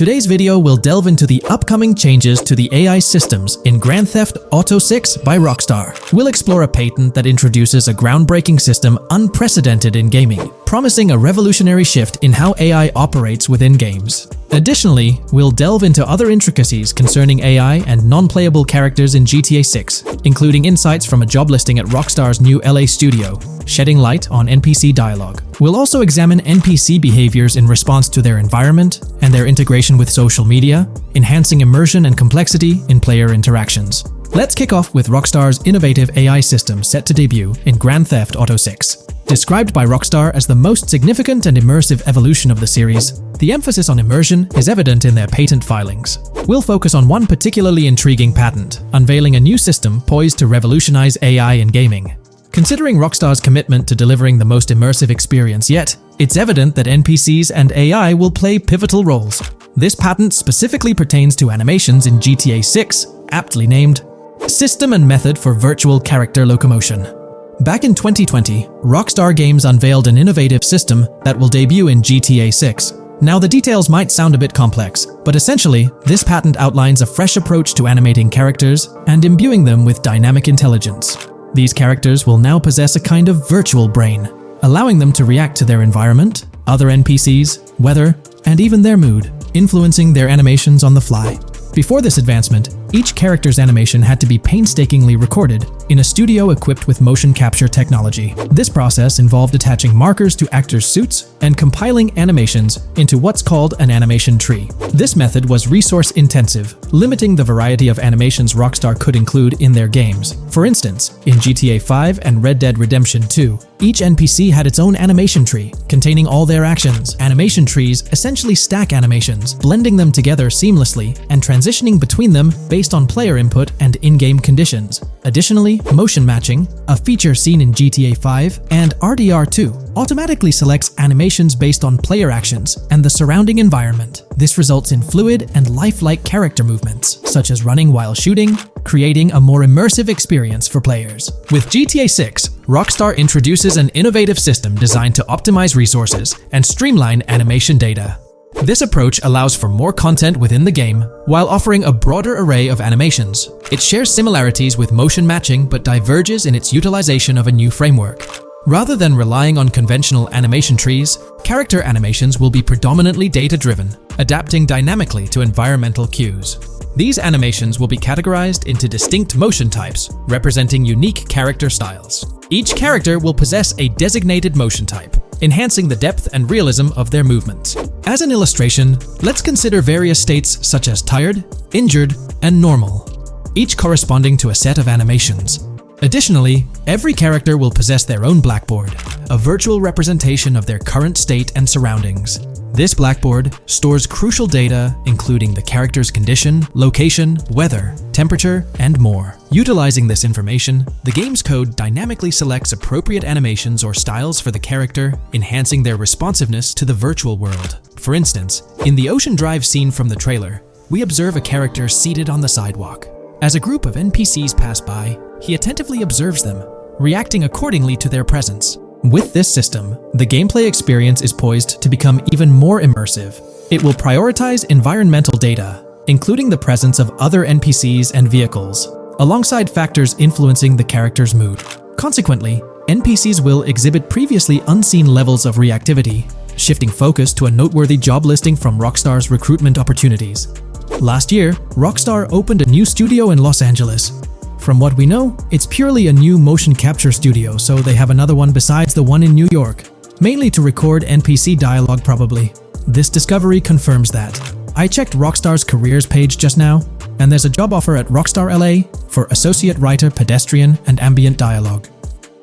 Today's video will delve into the upcoming changes to the AI systems in Grand Theft Auto 6 by Rockstar. We'll explore a patent that introduces a groundbreaking system unprecedented in gaming, promising a revolutionary shift in how AI operates within games. Additionally, we'll delve into other intricacies concerning AI and non-playable characters in GTA 6, including insights from a job listing at Rockstar's new LA studio, shedding light on NPC dialogue. We'll also examine NPC behaviors in response to their environment and their integration with social media, enhancing immersion and complexity in player interactions. Let's kick off with Rockstar's innovative AI system set to debut in Grand Theft Auto 6. Described by Rockstar as the most significant and immersive evolution of the series, the emphasis on immersion is evident in their patent filings. We'll focus on one particularly intriguing patent, unveiling a new system poised to revolutionize AI in gaming. Considering Rockstar's commitment to delivering the most immersive experience yet, it's evident that NPCs and AI will play pivotal roles. This patent specifically pertains to animations in GTA 6, aptly named System and Method for Virtual Character Locomotion. Back in 2020, Rockstar Games unveiled an innovative system that will debut in GTA 6. Now, the details might sound a bit complex, but essentially, this patent outlines a fresh approach to animating characters and imbuing them with dynamic intelligence. These characters will now possess a kind of virtual brain, allowing them to react to their environment, other NPCs, weather, and even their mood, influencing their animations on the fly. Before this advancement, each character's animation had to be painstakingly recorded in a studio equipped with motion capture technology. This process involved attaching markers to actors' suits and compiling animations into what's called an animation tree. This method was resource-intensive, limiting the variety of animations Rockstar could include in their games. For instance, in GTA 5 and Red Dead Redemption 2, each NPC had its own animation tree, containing all their actions. Animation trees essentially stack animations, blending them together seamlessly and transitioning between them based on player input and in-game conditions. Additionally, motion matching, a feature seen in GTA 5 and RDR2, automatically selects animations based on player actions and the surrounding environment. This results in fluid and lifelike character movements, such as running while shooting, creating a more immersive experience for players. With GTA 6, Rockstar introduces an innovative system designed to optimize resources and streamline animation data. This approach allows for more content within the game while offering a broader array of animations. It shares similarities with motion matching but diverges in its utilization of a new framework. Rather than relying on conventional animation trees, character animations will be predominantly data-driven, adapting dynamically to environmental cues. These animations will be categorized into distinct motion types, representing unique character styles. Each character will possess a designated motion type, enhancing the depth and realism of their movements. As an illustration, let's consider various states such as tired, injured, and normal, each corresponding to a set of animations. Additionally, every character will possess their own blackboard, a virtual representation of their current state and surroundings. This blackboard stores crucial data including the character's condition, location, weather, temperature, and more. Utilizing this information, the game's code dynamically selects appropriate animations or styles for the character, enhancing their responsiveness to the virtual world. For instance, in the Ocean Drive scene from the trailer, we observe a character seated on the sidewalk. As a group of NPCs pass by, he attentively observes them, reacting accordingly to their presence. With this system, the gameplay experience is poised to become even more immersive. It will prioritize environmental data, including the presence of other NPCs and vehicles, alongside factors influencing the character's mood. Consequently, NPCs will exhibit previously unseen levels of reactivity, shifting focus to a noteworthy job listing from Rockstar's recruitment opportunities. Last year, Rockstar opened a new studio in Los Angeles. From what we know, it's purely a new motion capture studio, so they have another one besides the one in New York, mainly to record NPC dialogue probably. This discovery confirms that. I checked Rockstar's careers page just now, and there's a job offer at Rockstar LA for Associate Writer Pedestrian and Ambient Dialogue.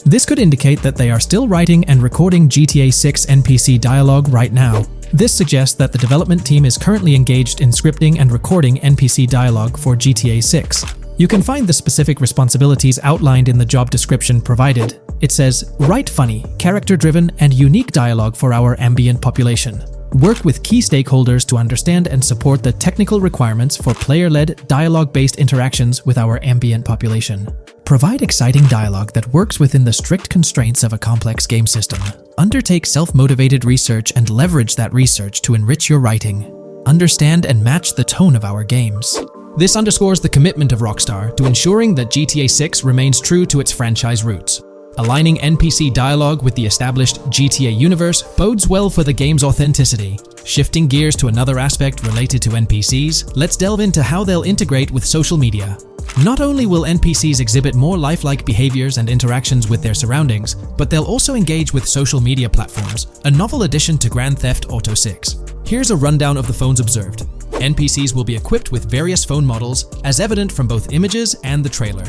This could indicate that they are still writing and recording GTA 6 NPC dialogue right now. This suggests that the development team is currently engaged in scripting and recording NPC dialogue for GTA 6. You can find the specific responsibilities outlined in the job description provided. It says, write funny, character-driven, and unique dialogue for our ambient population. Work with key stakeholders to understand and support the technical requirements for player-led, dialogue-based interactions with our ambient population. Provide exciting dialogue that works within the strict constraints of a complex game system. Undertake self-motivated research and leverage that research to enrich your writing. understand and match the tone of our games. This underscores the commitment of Rockstar to ensuring that GTA 6 remains true to its franchise roots. Aligning NPC dialogue with the established GTA universe bodes well for the game's authenticity. Shifting gears to another aspect related to NPCs, let's delve into how they'll integrate with social media. Not only will NPCs exhibit more lifelike behaviors and interactions with their surroundings, but they'll also engage with social media platforms, a novel addition to Grand Theft Auto 6. Here's a rundown of the phones observed. NPCs will be equipped with various phone models, as evident from both images and the trailer.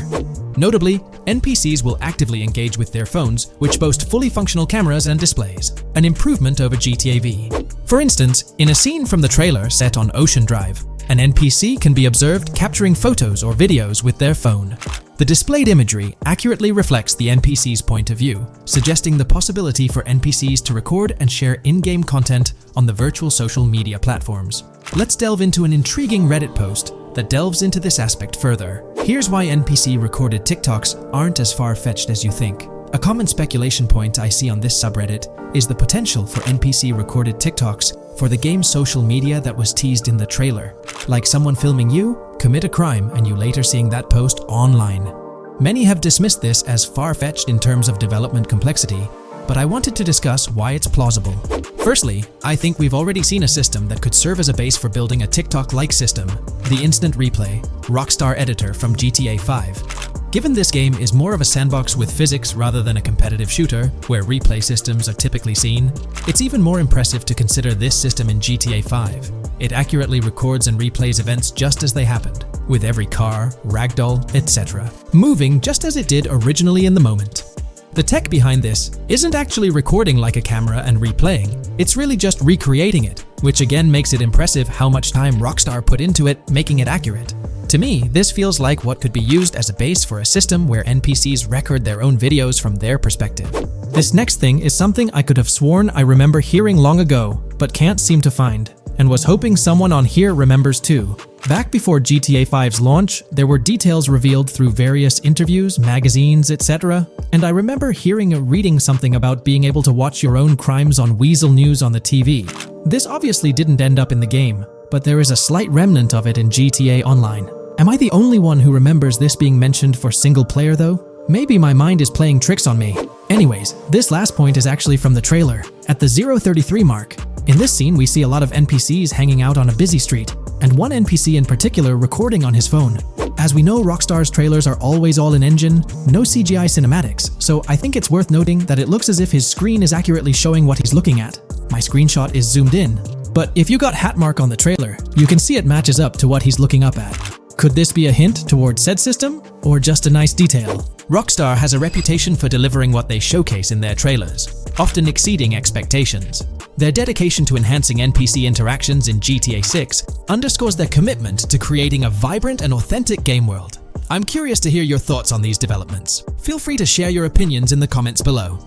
Notably, NPCs will actively engage with their phones, which boast fully functional cameras and displays, an improvement over GTA V. For instance, in a scene from the trailer set on Ocean Drive, an NPC can be observed capturing photos or videos with their phone. The displayed imagery accurately reflects the NPC's point of view, suggesting the possibility for NPCs to record and share in-game content on the virtual social media platforms. Let's delve into an intriguing Reddit post that delves into this aspect further. Here's why NPC-recorded TikToks aren't as far-fetched as you think. A common speculation point I see on this subreddit is the potential for NPC-recorded TikToks for the game's social media that was teased in the trailer, like someone filming you commit a crime and you later seeing that post online. Many have dismissed this as far-fetched in terms of development complexity, but I wanted to discuss why it's plausible. Firstly, I think we've already seen a system that could serve as a base for building a TikTok-like system, the Instant Replay, Rockstar editor from GTA 5. Given this game is more of a sandbox with physics rather than a competitive shooter, where replay systems are typically seen, it's even more impressive to consider this system in GTA 5. It accurately records and replays events just as they happened, with every car, ragdoll, etc., moving just as it did originally in the moment. The tech behind this isn't actually recording like a camera and replaying, it's really just recreating it, which again makes it impressive how much time Rockstar put into it, making it accurate. To me, this feels like what could be used as a base for a system where NPCs record their own videos from their perspective. This next thing is something I could have sworn I remember hearing long ago, but can't seem to find, and was hoping someone on here remembers too. Back before GTA 5's launch, there were details revealed through various interviews, magazines, etc., and I remember hearing or reading something about being able to watch your own crimes on Weasel News on the TV. This obviously didn't end up in the game, but there is a slight remnant of it in GTA Online. Am I the only one who remembers this being mentioned for single player though? Maybe my mind is playing tricks on me. Anyways, this last point is actually from the trailer, at the 0:33 mark. In this scene, we see a lot of NPCs hanging out on a busy street, and one NPC in particular recording on his phone. As we know, Rockstar's trailers are always all in engine, no CGI cinematics, so I think it's worth noting that it looks as if his screen is accurately showing what he's looking at. My screenshot is zoomed in, but if you got Hatmark on the trailer, you can see it matches up to what he's looking up at. Could this be a hint towards said system, or just a nice detail? Rockstar has a reputation for delivering what they showcase in their trailers, often exceeding expectations. Their dedication to enhancing NPC interactions in GTA 6 underscores their commitment to creating a vibrant and authentic game world. I'm curious to hear your thoughts on these developments. Feel free to share your opinions in the comments below.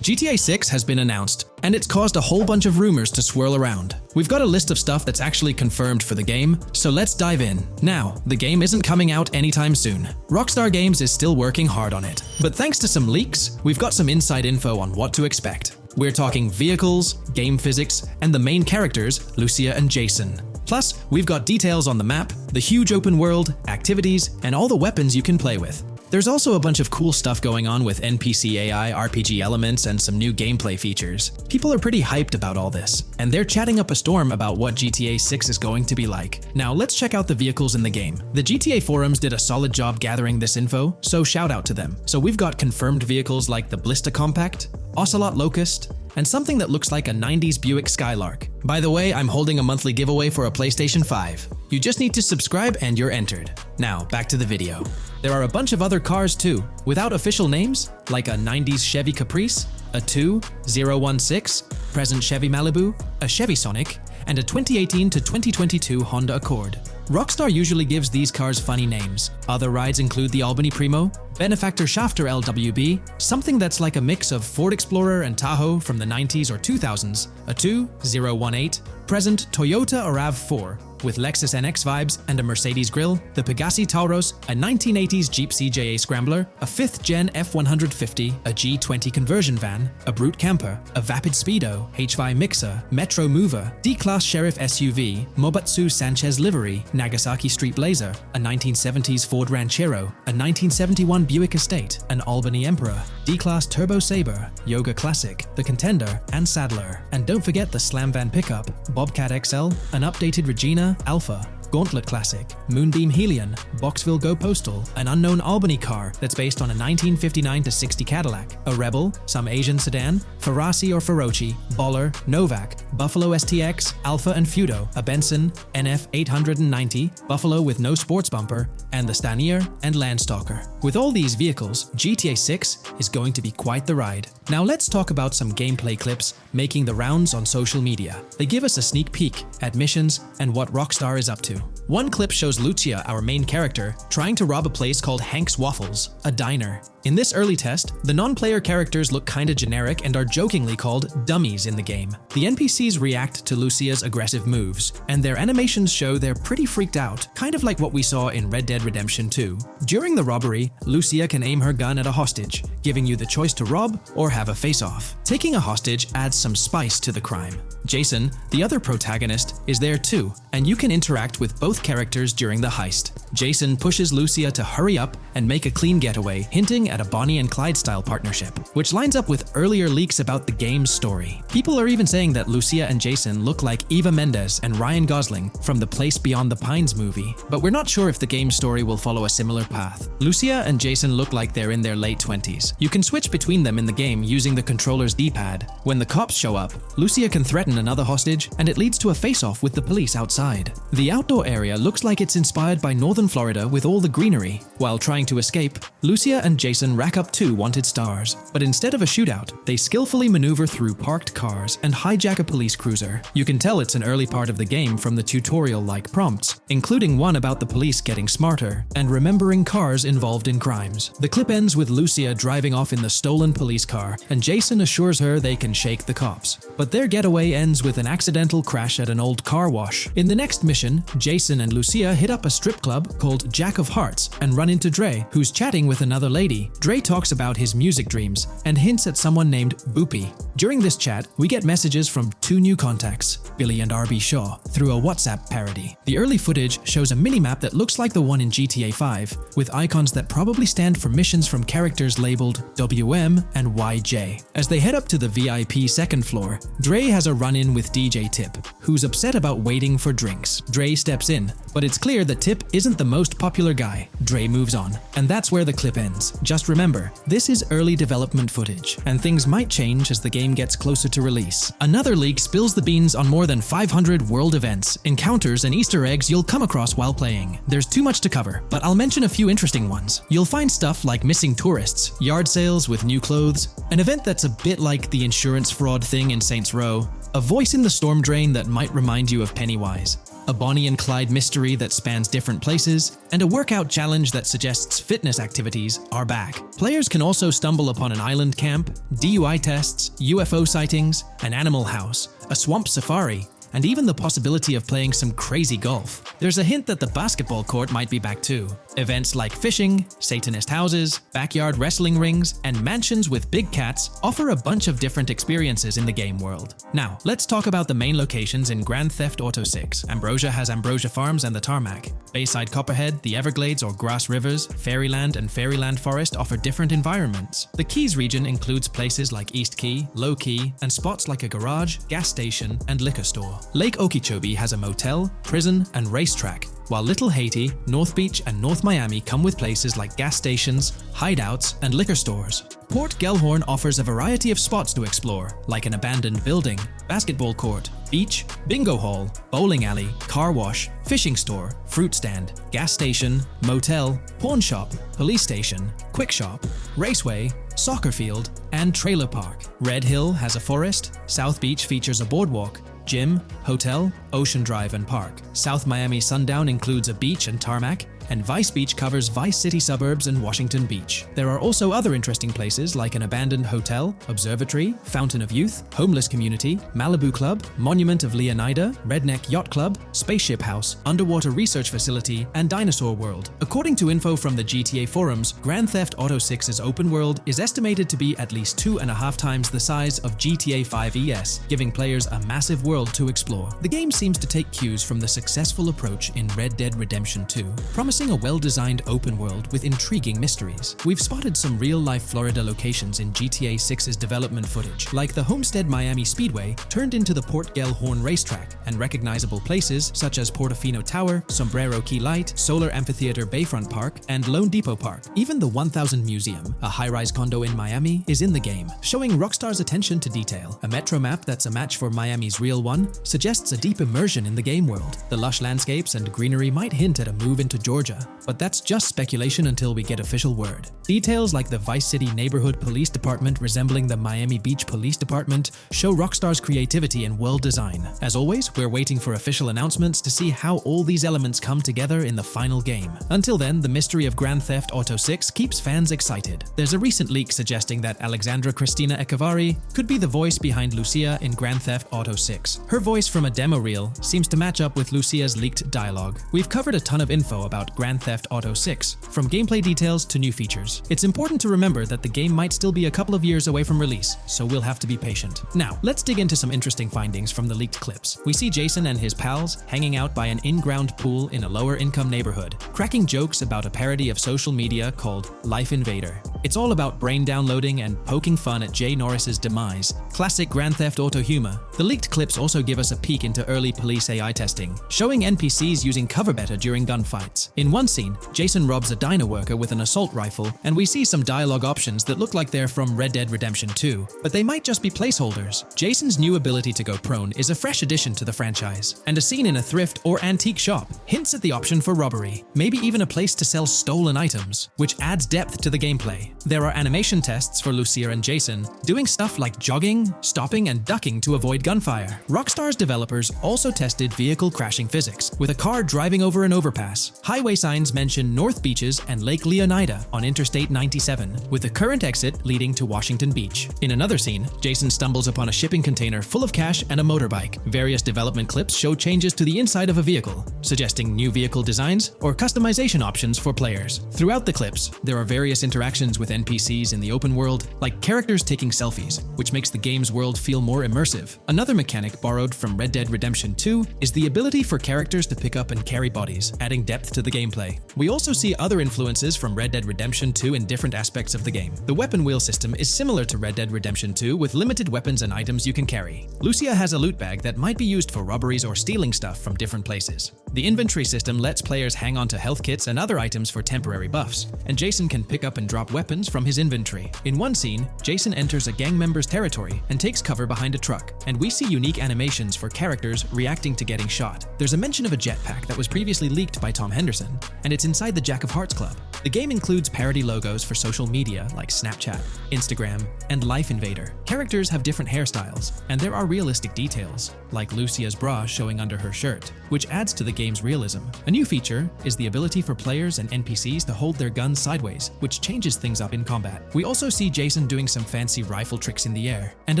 GTA 6 has been announced, and it's caused a whole bunch of rumors to swirl around. We've got a list of stuff that's actually confirmed for the game, so let's dive in. Now, the game isn't coming out anytime soon. Rockstar Games is still working hard on it, but thanks to some leaks, we've got some inside info on what to expect. We're talking vehicles, game physics, and the main characters, Lucia and Jason. Plus, we've got details on the map, the huge open world, activities, and all the weapons you can play with. There's also a bunch of cool stuff going on with NPC AI, RPG elements, and some new gameplay features. People are pretty hyped about all this, and they're chatting up a storm about what GTA 6 is going to be like. Now let's check out the vehicles in the game. The GTA forums did a solid job gathering this info, so shout out to them. So we've got confirmed vehicles like the Blista Compact, Ocelot Locust, and something that looks like a 90s Buick Skylark. By the way, I'm holding a monthly giveaway for a PlayStation 5. You just need to subscribe and you're entered. Now, back to the video. There are a bunch of other cars too, without official names, like a 90s Chevy Caprice, a 2016 present Chevy Malibu, a Chevy Sonic, and a 2018 to 2022 Honda Accord. Rockstar usually gives these cars funny names. Other rides include the Albany Primo, Benefactor Shafter LWB, something that's like a mix of Ford Explorer and Tahoe from the 90s or 2000s, a 2018, present Toyota RAV4, with Lexus NX vibes and a Mercedes grille, the Pegassi Tauros, a 1980s Jeep CJA Scrambler, a 5th-gen F-150, a G20 conversion van, a Brute Camper, a Vapid Speedo, HY Mixer, Metro Mover, D-Class Sheriff SUV, Mobatsu Sanchez Livery, Nagasaki Street Blazer, a 1970s Ford Ranchero, a 1971 Buick Estate, an Albany Emperor, D-Class Turbo Sabre, Yoga Classic, the Contender, and Sadler. And don't forget the Slam Van pickup, Bobcat XL, an updated Regina Alpha, Gauntlet Classic, Moonbeam Helion, Boxville Go Postal, an unknown Albany car that's based on a 1959-60 Cadillac, a Rebel, some Asian sedan, Ferrari or Feroce, Baller, Novak, Buffalo STX, Alpha and Feudo, a Benson NF 890, Buffalo with no sports bumper, and the Stanier and Landstalker. With all these vehicles, GTA 6 is going to be quite the ride. Now let's talk about some gameplay clips making the rounds on social media. They give us a sneak peek at missions and what Rockstar is up to. One clip shows Lucia, our main character, trying to rob a place called Hank's Waffles, a diner. In this early test, the non-player characters look kinda generic and are jokingly called dummies in the game. The NPCs react to Lucia's aggressive moves, and their animations show they're pretty freaked out, kind of like what we saw in Red Dead Redemption 2. During the robbery, Lucia can aim her gun at a hostage, giving you the choice to rob or have a face-off. Taking a hostage adds some spice to the crime. Jason, the other protagonist, is there too, and you can interact with both characters during the heist. Jason pushes Lucia to hurry up and make a clean getaway, hinting at a Bonnie and Clyde-style partnership, which lines up with earlier leaks about the game's story. People are even saying that Lucia and Jason look like Eva Mendes and Ryan Gosling from the Place Beyond the Pines movie, but we're not sure if the game's story will follow a similar path. Lucia and Jason look like they're in their late 20s. You can switch between them in the game using the controller's D-pad. When the cops show up, Lucia can threaten another hostage, and it leads to a face-off with the police outside. The outdoor area looks like it's inspired by northern Florida with all the greenery. While trying to escape, Lucia and Jason rack up 2 wanted stars, but instead of a shootout, they skillfully maneuver through parked cars and hijack a police cruiser. You can tell it's an early part of the game from the tutorial-like prompts, including one about the police getting smarter and remembering cars involved in crimes. The clip ends with Lucia driving off in the stolen police car, and Jason assures her they can shake the cops. But their getaway ends with an accidental crash at an old car wash. In the next mission, Jason and Lucia hit up a strip club called Jack of Hearts and run into Dre, who's chatting with another lady. Dre talks about his music dreams and hints at someone named Boopy. During this chat, we get messages from 2 new contacts, Billy and RB Shaw, through a WhatsApp parody. The early footage shows a minimap that looks like the one in GTA 5, with icons that probably stand for missions from characters labeled WM and YJ. As they head up to the VIP second floor, Dre has a run-in with DJ Tip, who's upset about waiting for drinks. Dre steps in, but it's clear that Tip isn't the most popular guy. Dre moves on, and that's where the clip ends. Just remember, this is early development footage, and things might change as the game gets closer to release. Another leak spills the beans on more than 500 world events, encounters, and Easter eggs you'll come across while playing. There's too much to cover, but I'll mention a few interesting ones. You'll find stuff like missing tourists, yard sales with new clothes, an event that's a bit like the insurance fraud thing in Saints Row, a voice in the storm drain that might remind you of Pennywise, a Bonnie and Clyde mystery that spans different places, and a workout challenge that suggests fitness activities are back. Players can also stumble upon an island camp, DUI tests, UFO sightings, an animal house, a swamp safari, and even the possibility of playing some crazy golf. There's a hint that the basketball court might be back too. Events like fishing, Satanist houses, backyard wrestling rings, and mansions with big cats offer a bunch of different experiences in the game world. Now, let's talk about the main locations in Grand Theft Auto 6. Ambrosia has Ambrosia Farms and the Tarmac. Bayside Copperhead, the Everglades or Grass Rivers, Fairyland and Fairyland Forest offer different environments. The Keys region includes places like East Key, Low Key, and spots like a garage, gas station, and liquor store. Lake Okeechobee has a motel, prison, and racetrack, while Little Haiti, North Beach, and North Miami come with places like gas stations, hideouts, and liquor stores. Port Gellhorn offers a variety of spots to explore, like an abandoned building, basketball court, beach, bingo hall, bowling alley, car wash, fishing store, fruit stand, gas station, motel, pawn shop, police station, quick shop, raceway, soccer field, and trailer park. Red Hill has a forest, South Beach features a boardwalk, gym, hotel, Ocean Drive and Park. South Miami Sundown includes a beach and tarmac, and Vice Beach covers Vice City suburbs and Washington Beach. There are also other interesting places like an abandoned hotel, observatory, Fountain of Youth, homeless community, Malibu Club, Monument of Leonida, Redneck Yacht Club, Spaceship House, underwater research facility, and Dinosaur World. According to info from the GTA forums, Grand Theft Auto 6's open world is estimated to be at least 2.5 times the size of GTA 5 ES, giving players a massive world to explore. The game seems to take cues from the successful approach in Red Dead Redemption 2, promising a well-designed open world with intriguing mysteries. We've spotted some real-life Florida locations in GTA 6's development footage, like the Homestead Miami Speedway turned into the Port Gellhorn racetrack, and recognizable places such as Portofino Tower, Sombrero Key Light, Solar Amphitheater Bayfront Park, and Lone Depot Park. Even the 1000 Museum, a high-rise condo in Miami, is in the game, showing Rockstar's attention to detail. A metro map that's a match for Miami's real one suggests a deep immersion in the game world. The lush landscapes and greenery might hint at a move into Georgia, but that's just speculation until we get official word. Details like the Vice City Neighborhood Police Department resembling the Miami Beach Police Department show Rockstar's creativity in world design. As always, we're waiting for official announcements to see how all these elements come together in the final game. Until then, the mystery of Grand Theft Auto 6 keeps fans excited. There's a recent leak suggesting that Alexandra Christina Echevarri could be the voice behind Lucia in Grand Theft Auto 6. Her voice from a demo reel seems to match up with Lucia's leaked dialogue. We've covered a ton of info about Grand Theft Auto 6, from gameplay details to new features. It's important to remember that the game might still be a couple of years away from release, so we'll have to be patient. Now, let's dig into some interesting findings from the leaked clips. We see Jason and his pals hanging out by an in-ground pool in a lower-income neighborhood, cracking jokes about a parody of social media called Life Invader. It's all about brain downloading and poking fun at Jay Norris's demise. Classic Grand Theft Auto humor. The leaked clips also give us a peek into early police AI testing, showing NPCs using cover beta during gunfights. In one scene, Jason robs a diner worker with an assault rifle, and we see some dialogue options that look like they're from Red Dead Redemption 2, but they might just be placeholders. Jason's new ability to go prone is a fresh addition to the franchise, and a scene in a thrift or antique shop hints at the option for robbery, maybe even a place to sell stolen items, which adds depth to the gameplay. There are animation tests for Lucia and Jason, doing stuff like jogging, stopping, and ducking to avoid gunfire. Rockstar's developers also tested vehicle crashing physics, with a car driving over an overpass. Highway signs mention North Beaches and Lake Leonida on Interstate 97, with the current exit leading to Washington Beach. In another scene, Jason stumbles upon a shipping container full of cash and a motorbike. Various development clips show changes to the inside of a vehicle, suggesting new vehicle designs or customization options for players. Throughout the clips, there are various interactions with NPCs in the open world, like characters taking selfies, which makes the game's world feel more immersive. Another mechanic borrowed from Red Dead Redemption 2 is the ability for characters to pick up and carry bodies, adding depth to the gameplay. We also see other influences from Red Dead Redemption 2 in different aspects of the game. The weapon wheel system is similar to Red Dead Redemption 2 with limited weapons and items you can carry. Lucia has a loot bag that might be used for robberies or stealing stuff from different places. The inventory system lets players hang on to health kits and other items for temporary buffs, and Jason can pick up and drop weapons from his inventory. In one scene, Jason enters a gang member's territory and takes cover behind a truck, and we see unique animations for characters reacting to getting shot. There's a mention of a jetpack that was previously leaked by Tom Henderson, and it's inside the Jack of Hearts Club. The game includes parody logos for social media like Snapchat, Instagram, and Life Invader. Characters have different hairstyles, and there are realistic details, like Lucia's bra showing under her shirt, which adds to the game's realism. A new feature is the ability for players and NPCs to hold their guns sideways, which changes things up in combat. We also see Jason doing some fancy rifle tricks in the air, and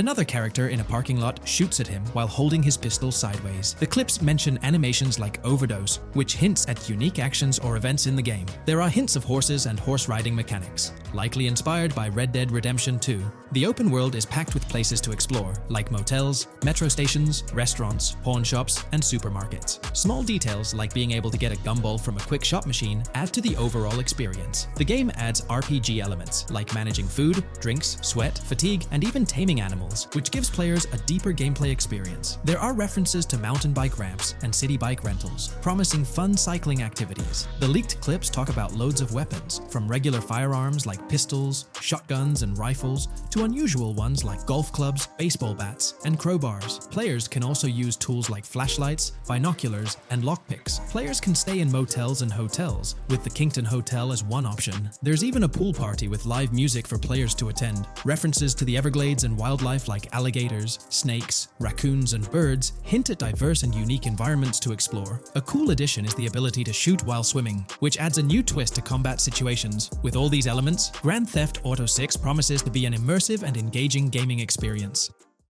another character in a parking lot shoots at him while holding his pistol sideways. The clips mention animations like Overdose, which hints at unique actions or events in the game. There are hints of horses and horse riding mechanics, likely inspired by Red Dead Redemption 2. The open world is packed with places to explore, like motels, metro stations, restaurants, pawn shops, and supermarkets. Small details like being able to get a gumball from a quick shop machine add to the overall experience. The game adds RPG elements, like managing food, drinks, sweat, fatigue, and even taming animals, which gives players a deeper gameplay experience. There are references to mountain bike ramps and city bike rentals, promising fun cycling activities. The leaked clips talk about loads of weapons, from regular firearms like pistols, shotguns, and rifles, to unusual ones like golf clubs, baseball bats, and crowbars. Players can also use tools like flashlights, binoculars, and lockpicks. Players can stay in motels and hotels, with the Kington Hotel as one option. There's even a pool party with live music for players to attend. References to the Everglades and wildlife like alligators, snakes, raccoons, and birds hint at diverse and unique environments to explore. A cool addition is the ability to shoot while swimming, which adds a new twist to combat situations. With all these elements, Grand Theft Auto 6 promises to be an immersive and engaging gaming experience.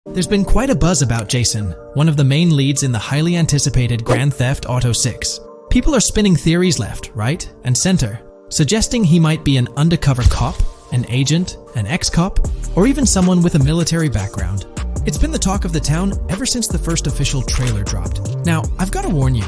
There's been quite a buzz about Jason, one of the main leads in the highly anticipated Grand Theft Auto 6. People are spinning theories left, right, and center, suggesting he might be an undercover cop, an agent, an ex-cop, or even someone with a military background. It's been the talk of the town ever since the first official trailer dropped. Now, I've got to warn you,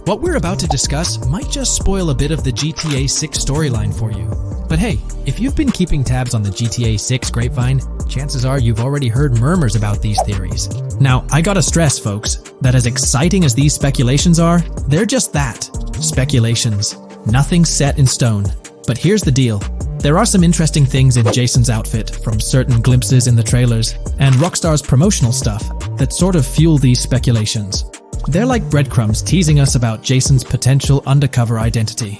what we're about to discuss might just spoil a bit of the GTA 6 storyline for you. But hey, if you've been keeping tabs on the GTA 6 grapevine, chances are you've already heard murmurs about these theories. Now, I gotta stress, folks, that as exciting as these speculations are, they're just that, speculations. Nothing set in stone. But here's the deal. There are some interesting things in Jason's outfit, from certain glimpses in the trailers, and Rockstar's promotional stuff, that sort of fuel these speculations. They're like breadcrumbs teasing us about Jason's potential undercover identity.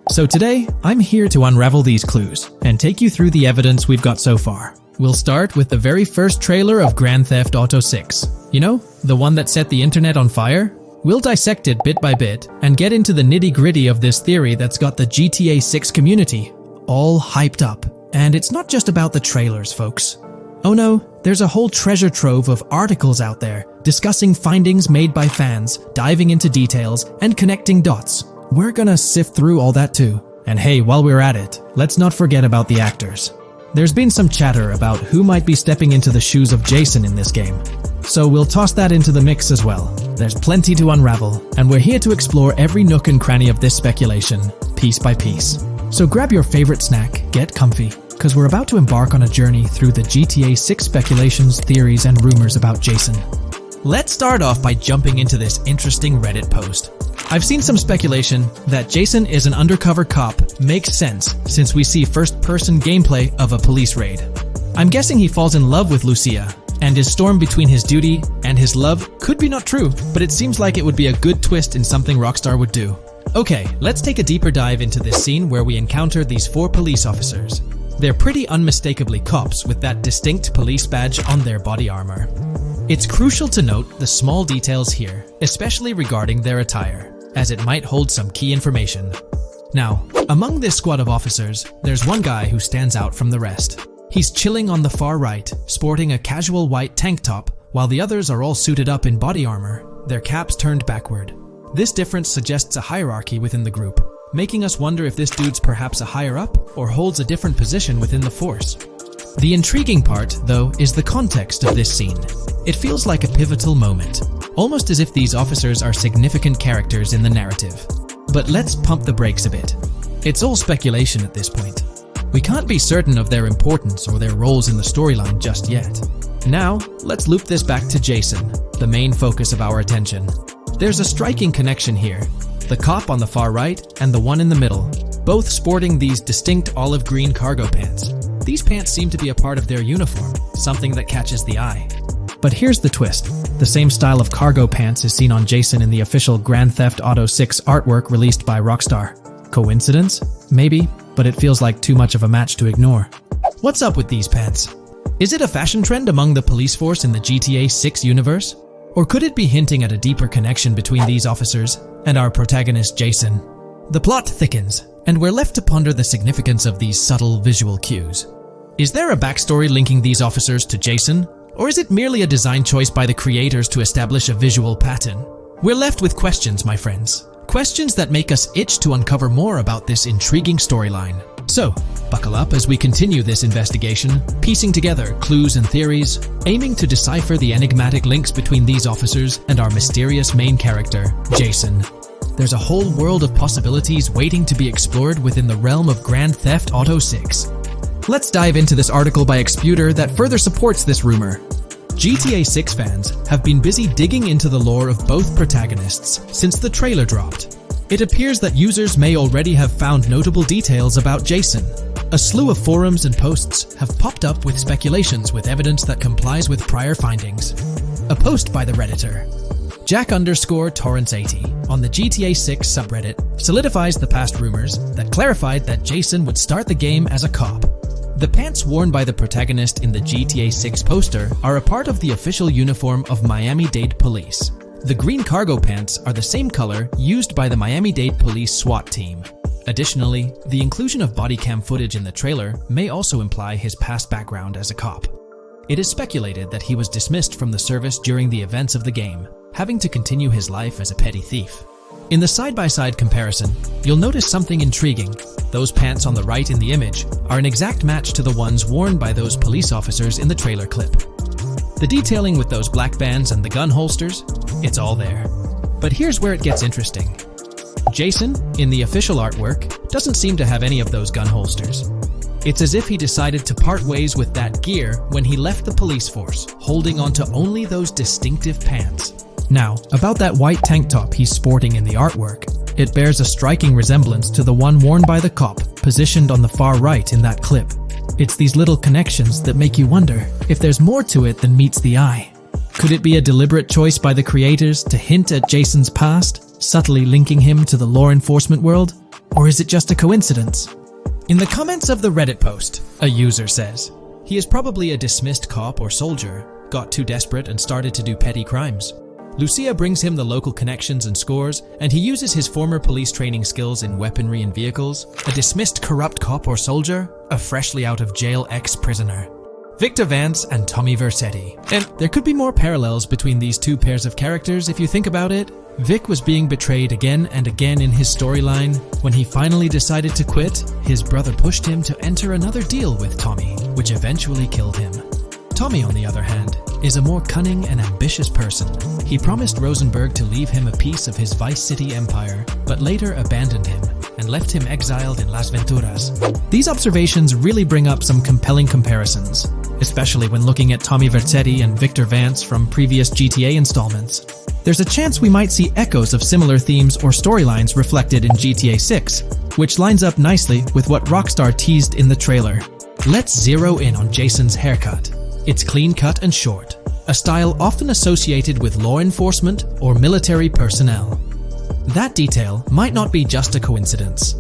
So today, I'm here to unravel these clues, and take you through the evidence we've got so far. We'll start with the very first trailer of Grand Theft Auto 6. You know, the one that set the internet on fire? We'll dissect it bit by bit, and get into the nitty-gritty of this theory that's got the GTA 6 community all hyped up. And it's not just about the trailers, folks. Oh no, there's a whole treasure trove of articles out there discussing findings made by fans, diving into details, and connecting dots. We're gonna sift through all that too. And hey, while we're at it, let's not forget about the actors. There's been some chatter about who might be stepping into the shoes of Jason in this game, so we'll toss that into the mix as well. There's plenty to unravel, and we're here to explore every nook and cranny of this speculation, piece by piece. So grab your favorite snack, get comfy, because we're about to embark on a journey through the GTA 6 speculations, theories, and rumors about Jason. Let's start off by jumping into this interesting Reddit post. I've seen some speculation that Jason is an undercover cop makes sense since we see first-person gameplay of a police raid. I'm guessing he falls in love with Lucia, and his storm between his duty and his love could be not true, but it seems like it would be a good twist in something Rockstar would do. Okay, let's take a deeper dive into this scene where we encounter these 4 police officers. They're pretty unmistakably cops with that distinct police badge on their body armor. It's crucial to note the small details here, especially regarding their attire, as it might hold some key information. Now, among this squad of officers, there's one guy who stands out from the rest. He's chilling on the far right, sporting a casual white tank top, while the others are all suited up in body armor, their caps turned backward. This difference suggests a hierarchy within the group, making us wonder if this dude's perhaps a higher up or holds a different position within the force. The intriguing part, though, is the context of this scene. It feels like a pivotal moment, almost as if these officers are significant characters in the narrative. But let's pump the brakes a bit. It's all speculation at this point. We can't be certain of their importance or their roles in the storyline just yet. Now, let's loop this back to Jason, the main focus of our attention. There's a striking connection here. The cop on the far right and the one in the middle, both sporting these distinct olive green cargo pants. These pants seem to be a part of their uniform, something that catches the eye. But here's the twist. The same style of cargo pants is seen on Jason in the official Grand Theft Auto 6 artwork released by Rockstar. Coincidence? Maybe, but it feels like too much of a match to ignore. What's up with these pants? Is it a fashion trend among the police force in the GTA 6 universe? Or could it be hinting at a deeper connection between these officers and our protagonist Jason? The plot thickens, and we're left to ponder the significance of these subtle visual cues. Is there a backstory linking these officers to Jason? Or is it merely a design choice by the creators to establish a visual pattern? We're left with questions, my friends. Questions that make us itch to uncover more about this intriguing storyline. So, buckle up as we continue this investigation, piecing together clues and theories, aiming to decipher the enigmatic links between these officers and our mysterious main character, Jason. There's a whole world of possibilities waiting to be explored within the realm of Grand Theft Auto 6. Let's dive into this article by Exputer that further supports this rumor. GTA 6 fans have been busy digging into the lore of both protagonists since the trailer dropped. It appears that users may already have found notable details about Jason. A slew of forums and posts have popped up with speculations with evidence that complies with prior findings. A post by the Redditor, Jack_Torrance80, on the GTA 6 subreddit solidifies the past rumors that clarified that Jason would start the game as a cop. The pants worn by the protagonist in the GTA 6 poster are a part of the official uniform of Miami-Dade Police. The green cargo pants are the same color used by the Miami-Dade Police SWAT team. Additionally, the inclusion of body cam footage in the trailer may also imply his past background as a cop. It is speculated that he was dismissed from the service during the events of the game, having to continue his life as a petty thief. In the side-by-side comparison, you'll notice something intriguing. Those pants on the right in the image are an exact match to the ones worn by those police officers in the trailer clip. The detailing with those black bands and the gun holsters, it's all there. But here's where it gets interesting. Jason, in the official artwork, doesn't seem to have any of those gun holsters. It's as if he decided to part ways with that gear when he left the police force, holding onto only those distinctive pants. Now, about that white tank top he's sporting in the artwork, it bears a striking resemblance to the one worn by the cop, positioned on the far right in that clip. It's these little connections that make you wonder if there's more to it than meets the eye. Could it be a deliberate choice by the creators to hint at Jason's past, subtly linking him to the law enforcement world? Or is it just a coincidence? In the comments of the Reddit post, a user says, he is probably a dismissed cop or soldier, got too desperate and started to do petty crimes. Lucia brings him the local connections and scores, and he uses his former police training skills in weaponry and vehicles. A dismissed corrupt cop or soldier, a freshly out of jail ex-prisoner. Victor Vance and Tommy Vercetti. And there could be more parallels between these two pairs of characters if you think about it. Vic was being betrayed again and again in his storyline. When he finally decided to quit, his brother pushed him to enter another deal with Tommy, which eventually killed him. Tommy, on the other hand, is a more cunning and ambitious person. He promised Rosenberg to leave him a piece of his Vice City empire, but later abandoned him and left him exiled in Las Venturas. These observations really bring up some compelling comparisons, especially when looking at Tommy Vercetti and Victor Vance from previous GTA installments. There's a chance we might see echoes of similar themes or storylines reflected in GTA 6, which lines up nicely with what Rockstar teased in the trailer. Let's zero in on Jason's haircut. It's clean cut and short, a style often associated with law enforcement or military personnel. That detail might not be just a coincidence.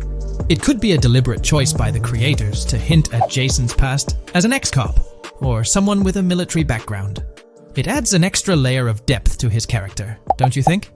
It could be a deliberate choice by the creators to hint at Jason's past as an ex-cop or someone with a military background. It adds an extra layer of depth to his character, don't you think?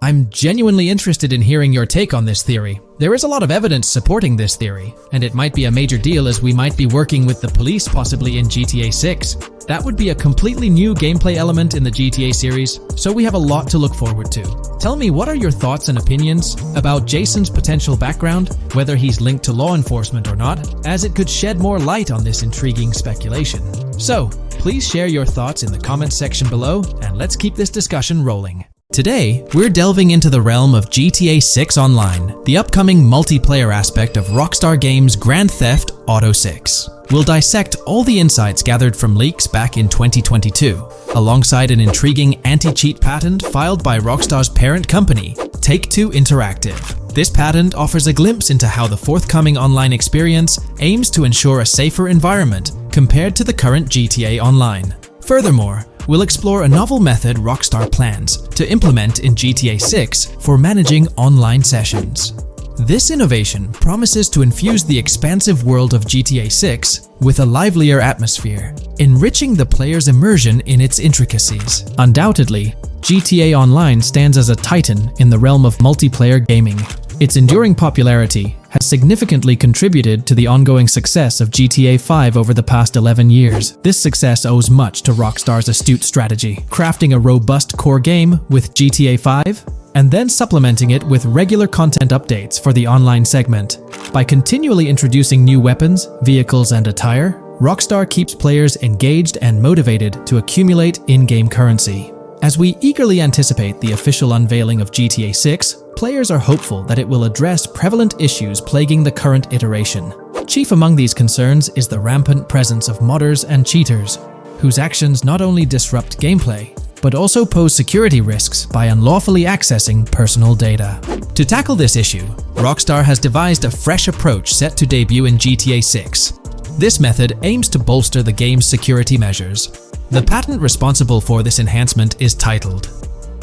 I'm genuinely interested in hearing your take on this theory. There is a lot of evidence supporting this theory, and it might be a major deal as we might be working with the police possibly in GTA 6. That would be a completely new gameplay element in the GTA series, so we have a lot to look forward to. Tell me, what are your thoughts and opinions about Jason's potential background, whether he's linked to law enforcement or not, as it could shed more light on this intriguing speculation. So, please share your thoughts in the comments section below, and let's keep this discussion rolling. Today, we're delving into the realm of GTA 6 Online, the upcoming multiplayer aspect of Rockstar Games' Grand Theft Auto 6. We'll dissect all the insights gathered from leaks back in 2022, alongside an intriguing anti-cheat patent filed by Rockstar's parent company, Take-Two Interactive. This patent offers a glimpse into how the forthcoming online experience aims to ensure a safer environment compared to the current GTA Online. Furthermore, we'll explore a novel method Rockstar plans to implement in GTA 6 for managing online sessions. This innovation promises to infuse the expansive world of GTA 6 with a livelier atmosphere, enriching the player's immersion in its intricacies. Undoubtedly, GTA Online stands as a titan in the realm of multiplayer gaming. Its enduring popularity has significantly contributed to the ongoing success of GTA 5 over the past 11 years. This success owes much to Rockstar's astute strategy, crafting a robust core game with GTA 5, and then supplementing it with regular content updates for the online segment. By continually introducing new weapons, vehicles, and attire, Rockstar keeps players engaged and motivated to accumulate in-game currency. As we eagerly anticipate the official unveiling of GTA 6, players are hopeful that it will address prevalent issues plaguing the current iteration. Chief among these concerns is the rampant presence of modders and cheaters, whose actions not only disrupt gameplay, but also pose security risks by unlawfully accessing personal data. To tackle this issue, Rockstar has devised a fresh approach set to debut in GTA 6. This method aims to bolster the game's security measures. The patent responsible for this enhancement is titled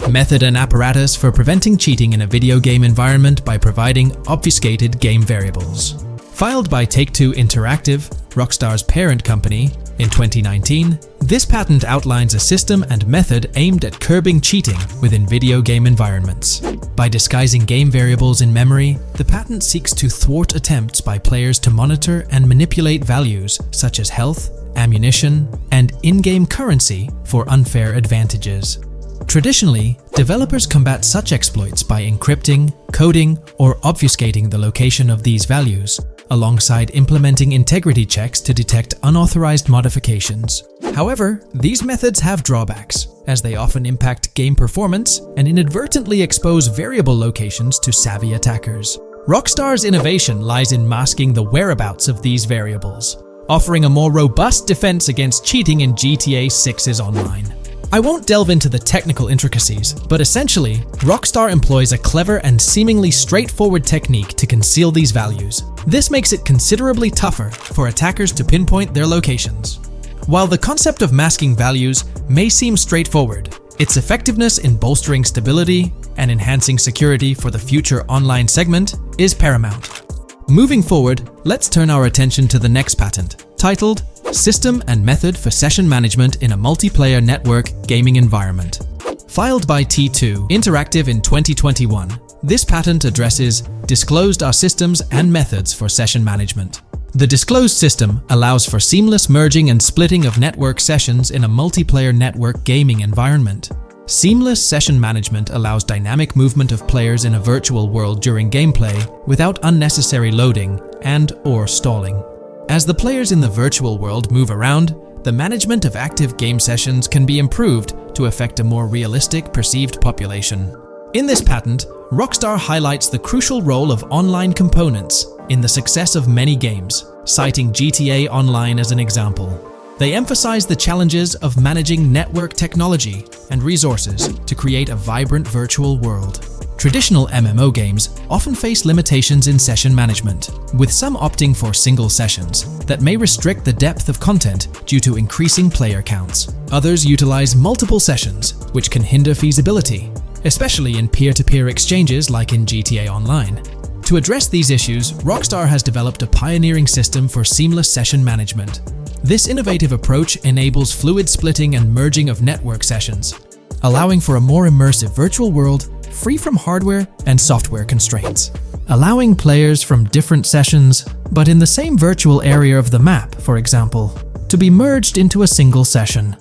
Method and Apparatus for Preventing Cheating in a Video Game Environment by Providing Obfuscated Game Variables. Filed by Take-Two Interactive, Rockstar's parent company, in 2019, this patent outlines a system and method aimed at curbing cheating within video game environments. By disguising game variables in memory, the patent seeks to thwart attempts by players to monitor and manipulate values such as health, ammunition, and in-game currency for unfair advantages. Traditionally, developers combat such exploits by encrypting, coding, or obfuscating the location of these values, alongside implementing integrity checks to detect unauthorized modifications. However, these methods have drawbacks, as they often impact game performance and inadvertently expose variable locations to savvy attackers. Rockstar's innovation lies in masking the whereabouts of these variables, offering a more robust defense against cheating in GTA 6's online. I won't delve into the technical intricacies, but essentially, Rockstar employs a clever and seemingly straightforward technique to conceal these values. This makes it considerably tougher for attackers to pinpoint their locations. While the concept of masking values may seem straightforward, its effectiveness in bolstering stability and enhancing security for the future online segment is paramount. Moving forward, let's turn our attention to the next patent, titled System and Method for Session Management in a Multiplayer Network Gaming Environment. Filed by T2 Interactive in 2021, this patent addresses disclosed are systems and methods for session management. The disclosed system allows for seamless merging and splitting of network sessions in a multiplayer network gaming environment. Seamless session management allows dynamic movement of players in a virtual world during gameplay without unnecessary loading and/or stalling. As the players in the virtual world move around, the management of active game sessions can be improved to affect a more realistic perceived population. In this patent, Rockstar highlights the crucial role of online components in the success of many games, citing GTA Online as an example. They emphasize the challenges of managing network technology and resources to create a vibrant virtual world. Traditional MMO games often face limitations in session management, with some opting for single sessions that may restrict the depth of content due to increasing player counts. Others utilize multiple sessions, which can hinder feasibility, especially in peer-to-peer exchanges like in GTA Online. To address these issues, Rockstar has developed a pioneering system for seamless session management. This innovative approach enables fluid splitting and merging of network sessions, allowing for a more immersive virtual world free from hardware and software constraints. Allowing players from different sessions, but in the same virtual area of the map, for example, to be merged into a single session.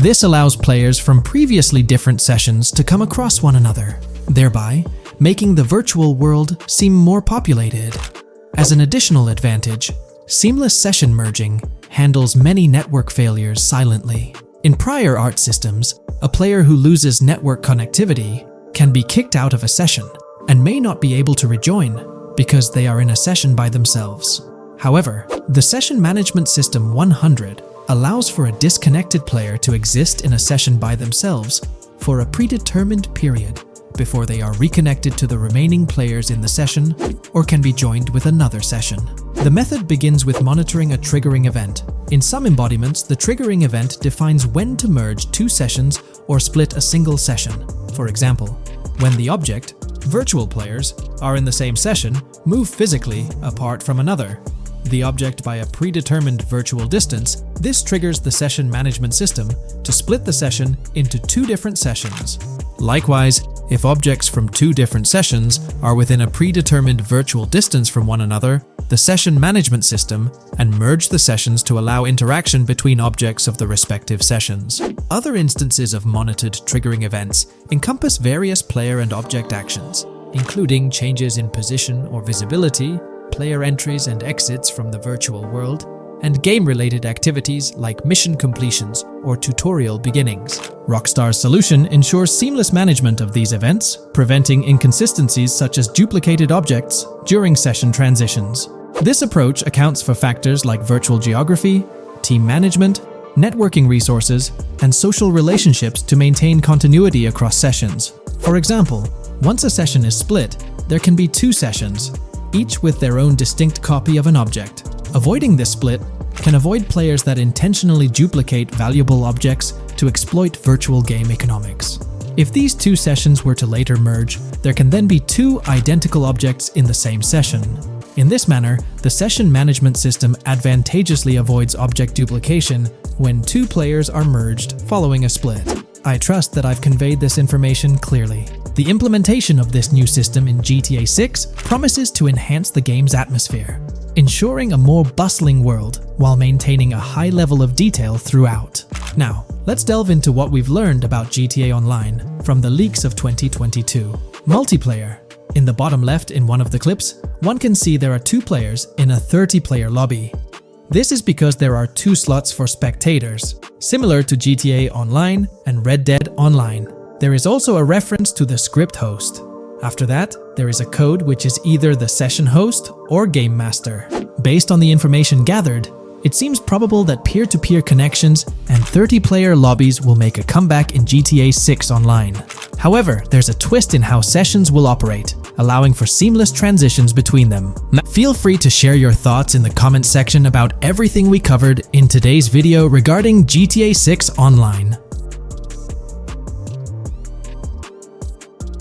This allows players from previously different sessions to come across one another, thereby making the virtual world seem more populated. As an additional advantage, seamless session merging handles many network failures silently. In prior art systems, a player who loses network connectivity can be kicked out of a session and may not be able to rejoin because they are in a session by themselves. However, the Session Management System 100 allows for a disconnected player to exist in a session by themselves for a predetermined period before they are reconnected to the remaining players in the session or can be joined with another session. The method begins with monitoring a triggering event. In some embodiments, the triggering event defines when to merge two sessions or split a single session. For example, when the object, virtual players, are in the same session, move physically apart from another, the object by a predetermined virtual distance, this triggers the session management system to split the session into two different sessions. Likewise, if objects from two different sessions are within a predetermined virtual distance from one another, the session management system and merge the sessions to allow interaction between objects of the respective sessions. Other instances of monitored triggering events encompass various player and object actions, including changes in position or visibility, player entries and exits from the virtual world, and game-related activities like mission completions or tutorial beginnings. Rockstar's solution ensures seamless management of these events, preventing inconsistencies such as duplicated objects during session transitions. This approach accounts for factors like virtual geography, team management, networking resources, and social relationships to maintain continuity across sessions. For example, once a session is split, there can be 2 sessions, each with their own distinct copy of an object. Avoiding this split can avoid players that intentionally duplicate valuable objects to exploit virtual game economics. If these 2 sessions were to later merge, there can then be 2 identical objects in the same session. In this manner, the session management system advantageously avoids object duplication when 2 players are merged following a split. I trust that I've conveyed this information clearly. The implementation of this new system in GTA 6 promises to enhance the game's atmosphere, ensuring a more bustling world while maintaining a high level of detail throughout. Now, let's delve into what we've learned about GTA Online from the leaks of 2022. Multiplayer. In the bottom left in one of the clips, one can see there are 2 players in a 30-player lobby. This is because there are 2 slots for spectators, similar to GTA Online and Red Dead Online. There is also a reference to the script host. After that, there is a code which is either the session host or game master. Based on the information gathered, it seems probable that peer-to-peer connections and 30-player lobbies will make a comeback in GTA 6 Online. However, there's a twist in how sessions will operate, allowing for seamless transitions between them. Feel free to share your thoughts in the comment section about everything we covered in today's video regarding GTA 6 Online.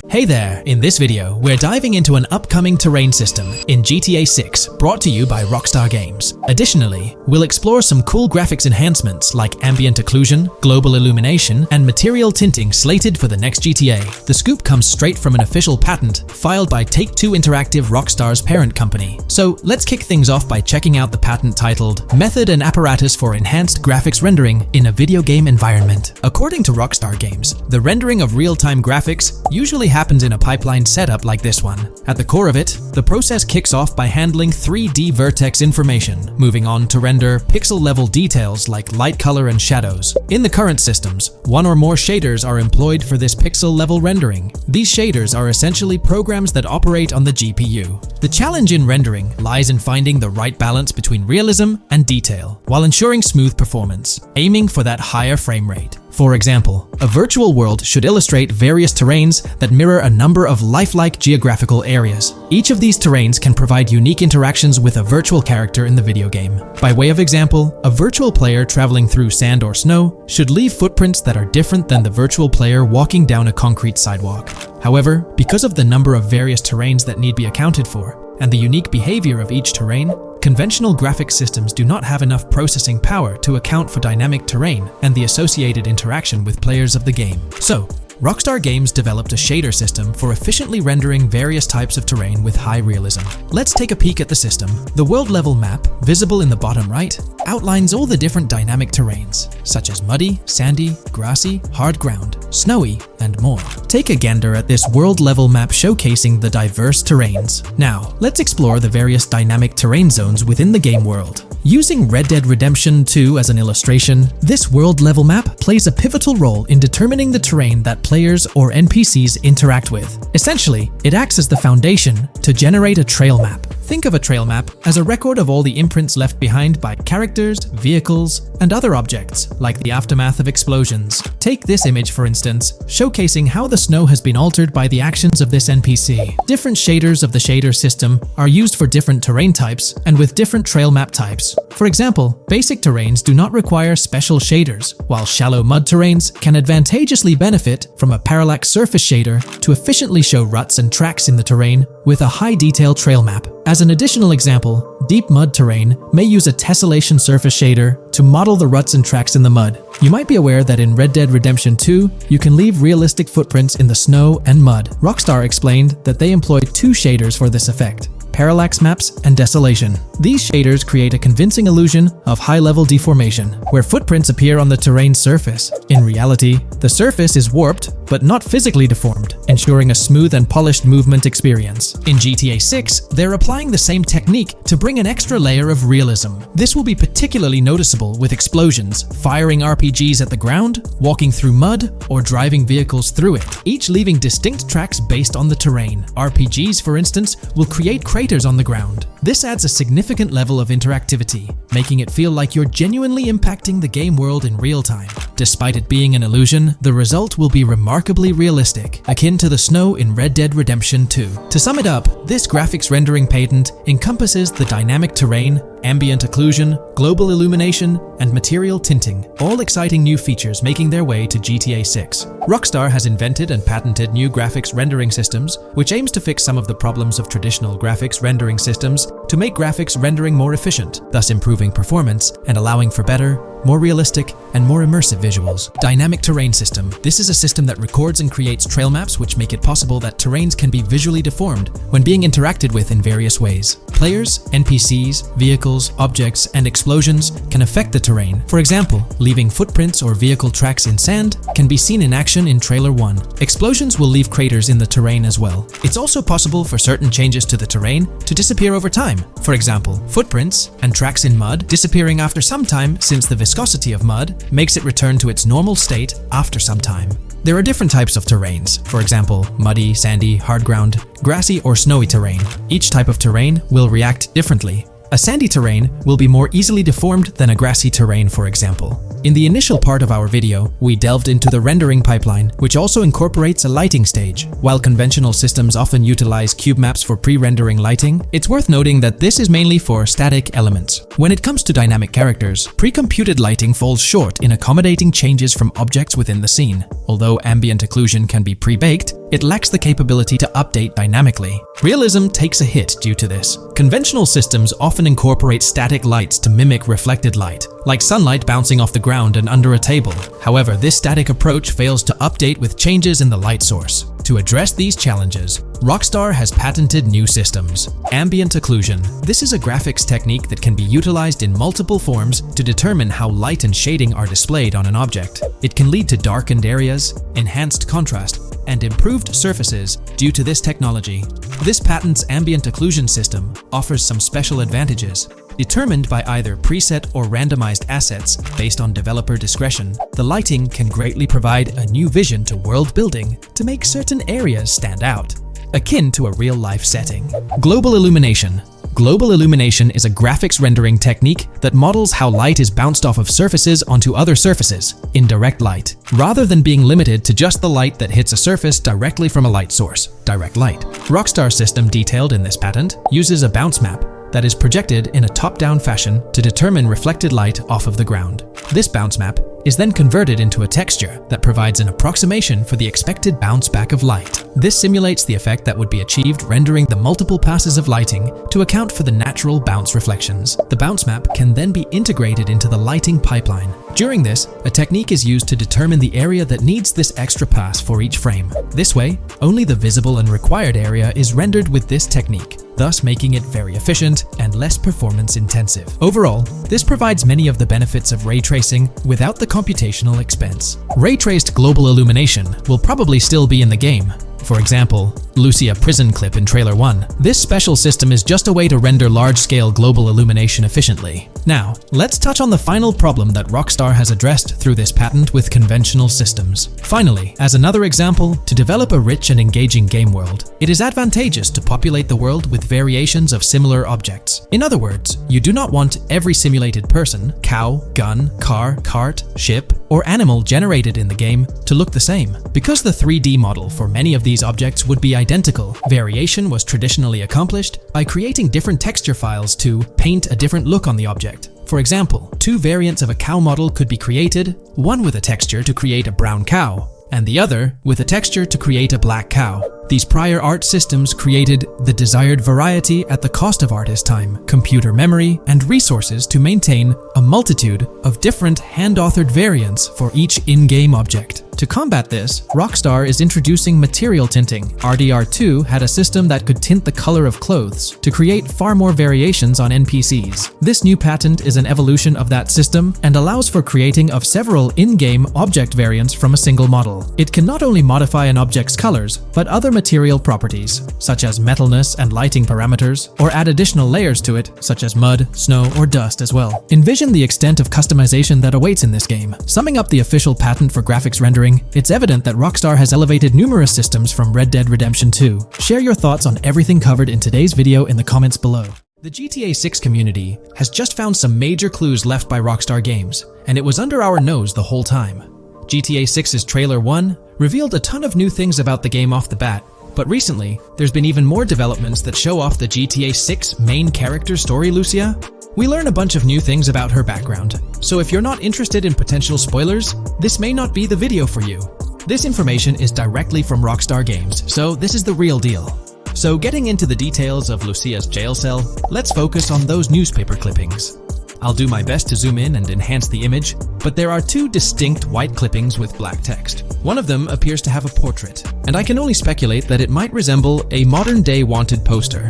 Hey there! In this video, we're diving into an upcoming terrain system in GTA 6 brought to you by Rockstar Games. Additionally, we'll explore some cool graphics enhancements like ambient occlusion, global illumination, and material tinting slated for the next GTA. The scoop comes straight from an official patent filed by Take-Two Interactive, Rockstar's parent company. So let's kick things off by checking out the patent titled Method and Apparatus for Enhanced Graphics Rendering in a Video Game Environment. According to Rockstar Games, the rendering of real-time graphics usually happens in a pipeline setup like this one. At the core of it, the process kicks off by handling 3D vertex information, moving on to render pixel-level details like light color and shadows. In the current systems, 1 or more shaders are employed for this pixel-level rendering. These shaders are essentially programs that operate on the GPU. The challenge in rendering lies in finding the right balance between realism and detail, while ensuring smooth performance, aiming for that higher frame rate. For example, a virtual world should illustrate various terrains that mirror a number of lifelike geographical areas. Each of these terrains can provide unique interactions with a virtual character in the video game. By way of example, a virtual player traveling through sand or snow should leave footprints that are different than the virtual player walking down a concrete sidewalk. However, because of the number of various terrains that need to be accounted for, and the unique behavior of each terrain, conventional graphics systems do not have enough processing power to account for dynamic terrain and the associated interaction with players of the game. So, Rockstar Games developed a shader system for efficiently rendering various types of terrain with high realism. Let's take a peek at the system. The world level map, visible in the bottom right, outlines all the different dynamic terrains, such as muddy, sandy, grassy, hard ground, snowy, and more. Take a gander at this world level map showcasing the diverse terrains. Now, let's explore the various dynamic terrain zones within the game world. Using Red Dead Redemption 2 as an illustration, this world level map plays a pivotal role in determining the terrain that players or NPCs interact with. Essentially, it acts as the foundation to generate a trail map. Think of a trail map as a record of all the imprints left behind by characters, vehicles, and other objects, like the aftermath of explosions. Take this image for instance, showcasing how the snow has been altered by the actions of this NPC. Different shaders of the shader system are used for different terrain types and with different trail map types. For example, basic terrains do not require special shaders, while shallow mud terrains can advantageously benefit from a parallax surface shader to efficiently show ruts and tracks in the terrain with a high-detail trail map. As an additional example, deep mud terrain may use a tessellation surface shader to model the ruts and tracks in the mud. You might be aware that in Red Dead Redemption 2, you can leave realistic footprints in the snow and mud. Rockstar explained that they employed 2 shaders for this effect: parallax maps and desolation. These shaders create a convincing illusion of high-level deformation, where footprints appear on the terrain's surface. In reality, the surface is warped but not physically deformed, ensuring a smooth and polished movement experience. In GTA 6, they're applying the same technique to bring an extra layer of realism. This will be particularly noticeable with explosions, firing RPGs at the ground, walking through mud, or driving vehicles through it, each leaving distinct tracks based on the terrain. RPGs, for instance, will create craters on the ground, This adds a significant level of interactivity, making it feel like you're genuinely impacting the game world in real time. Despite it being an illusion, the result will be remarkably realistic, akin to the snow in Red Dead Redemption 2. To sum it up, this graphics rendering patent encompasses the dynamic terrain, ambient occlusion, global illumination, and material tinting, all exciting new features making their way to GTA 6. Rockstar has invented and patented new graphics rendering systems, which aims to fix some of the problems of traditional graphics rendering systems to make graphics rendering more efficient, thus improving performance and allowing for better, more realistic, and more immersive visuals. Dynamic Terrain System. This is a system that records and creates trail maps which make it possible that terrains can be visually deformed when being interacted with in various ways. Players, NPCs, vehicles, objects, and explosions can affect the terrain. For example, leaving footprints or vehicle tracks in sand can be seen in action in Trailer 1. Explosions will leave craters in the terrain as well. It's also possible for certain changes to the terrain to disappear over time. For example, footprints and tracks in mud disappearing after some time, since the viscosity of mud makes it return to its normal state after some time. There are different types of terrains, for example, muddy, sandy, hard ground, grassy, or snowy terrain. Each type of terrain will react differently. A sandy terrain will be more easily deformed than a grassy terrain, for example. In the initial part of our video, we delved into the rendering pipeline, which also incorporates a lighting stage. While conventional systems often utilize cube maps for pre-rendering lighting, it's worth noting that this is mainly for static elements. When it comes to dynamic characters, pre-computed lighting falls short in accommodating changes from objects within the scene. Although ambient occlusion can be pre-baked, it lacks the capability to update dynamically. Realism takes a hit due to this. Conventional systems often incorporate static lights to mimic reflected light, like sunlight bouncing off the ground and under a table. However, this static approach fails to update with changes in the light source. To address these challenges, Rockstar has patented new systems. Ambient occlusion. This is a graphics technique that can be utilized in multiple forms to determine how light and shading are displayed on an object. It can lead to darkened areas, enhanced contrast, and improved surfaces due to this technology. This patent's ambient occlusion system offers some special advantages. Determined by either preset or randomized assets based on developer discretion, the lighting can greatly provide a new vision to world building to make certain areas stand out, akin to a real-life setting. Global illumination. Global illumination is a graphics rendering technique that models how light is bounced off of surfaces onto other surfaces in direct light, rather than being limited to just the light that hits a surface directly from a light source, direct light. Rockstar's system detailed in this patent uses a bounce map that is projected in a top-down fashion to determine reflected light off of the ground. This bounce map is then converted into a texture that provides an approximation for the expected bounce back of light. This simulates the effect that would be achieved rendering the multiple passes of lighting to account for the natural bounce reflections. The bounce map can then be integrated into the lighting pipeline. During this, a technique is used to determine the area that needs this extra pass for each frame. This way, only the visible and required area is rendered with this technique, thus making it very efficient and less performance intensive. Overall, this provides many of the benefits of ray tracing without the computational expense. Ray-traced global illumination will probably still be in the game. For example, Lucia prison clip in Trailer 1. This special system is just a way to render large-scale global illumination efficiently. Now, let's touch on the final problem that Rockstar has addressed through this patent with conventional systems. Finally, as another example, to develop a rich and engaging game world, it is advantageous to populate the world with variations of similar objects. In other words, you do not want every simulated person, cow, gun, car, cart, ship, or animal generated in the game to look the same. Because the 3D model for many of these objects would be identical, variation was traditionally accomplished by creating different texture files to paint a different look on the object. For example, two variants of a cow model could be created, one with a texture to create a brown cow, and the other with a texture to create a black cow. These prior art systems created the desired variety at the cost of artist time, computer memory, and resources to maintain a multitude of different hand-authored variants for each in-game object. To combat this, Rockstar is introducing material tinting. RDR2 had a system that could tint the color of clothes to create far more variations on NPCs. This new patent is an evolution of that system and allows for creating of several in-game object variants from a single model. It can not only modify an object's colors, but other material properties, such as metalness and lighting parameters, or add additional layers to it, such as mud, snow, or dust as well. Envision the extent of customization that awaits in this game. Summing up the official patent for graphics rendering, it's evident that Rockstar has elevated numerous systems from Red Dead Redemption 2. Share your thoughts on everything covered in today's video in the comments below. The GTA 6 community has just found some major clues left by Rockstar Games, and it was under our nose the whole time. GTA 6's Trailer 1 revealed a ton of new things about the game off the bat, but recently, there's been even more developments that show off the GTA 6 main character story, Lucia. We learn a bunch of new things about her background, so if you're not interested in potential spoilers, this may not be the video for you. This information is directly from Rockstar Games, so this is the real deal. So getting into the details of Lucia's jail cell, let's focus on those newspaper clippings. I'll do my best to zoom in and enhance the image, but there are two distinct white clippings with black text. One of them appears to have a portrait, and I can only speculate that it might resemble a modern-day wanted poster.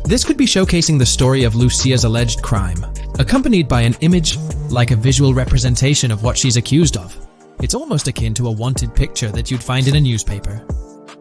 This could be showcasing the story of Lucia's alleged crime, accompanied by an image like a visual representation of what she's accused of. It's almost akin to a wanted picture that you'd find in a newspaper.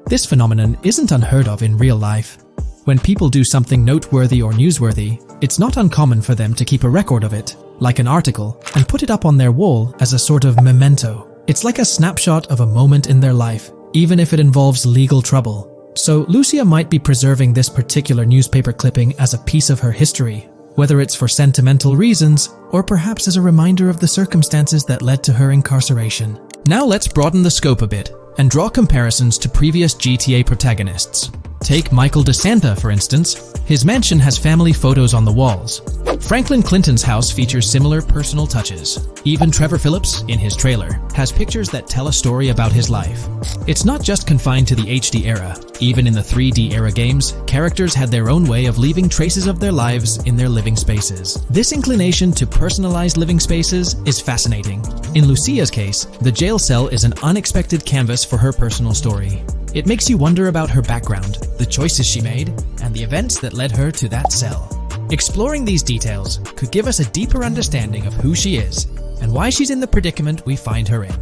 This phenomenon isn't unheard of in real life. When people do something noteworthy or newsworthy, it's not uncommon for them to keep a record of it, like an article, and put it up on their wall as a sort of memento. It's like a snapshot of a moment in their life, even if it involves legal trouble. So Lucia might be preserving this particular newspaper clipping as a piece of her history, whether it's for sentimental reasons or perhaps as a reminder of the circumstances that led to her incarceration. Now let's broaden the scope a bit and draw comparisons to previous GTA protagonists. Take Michael DeSanta, for instance. His mansion has family photos on the walls. Franklin Clinton's house features similar personal touches. Even Trevor Phillips, in his trailer, has pictures that tell a story about his life. It's not just confined to the HD era. Even in the 3D era games, characters had their own way of leaving traces of their lives in their living spaces. This inclination to personalized living spaces is fascinating. In Lucia's case, the jail cell is an unexpected canvas for her personal story. It makes you wonder about her background, the choices she made, and the events that led her to that cell. Exploring these details could give us a deeper understanding of who she is and why she's in the predicament we find her in.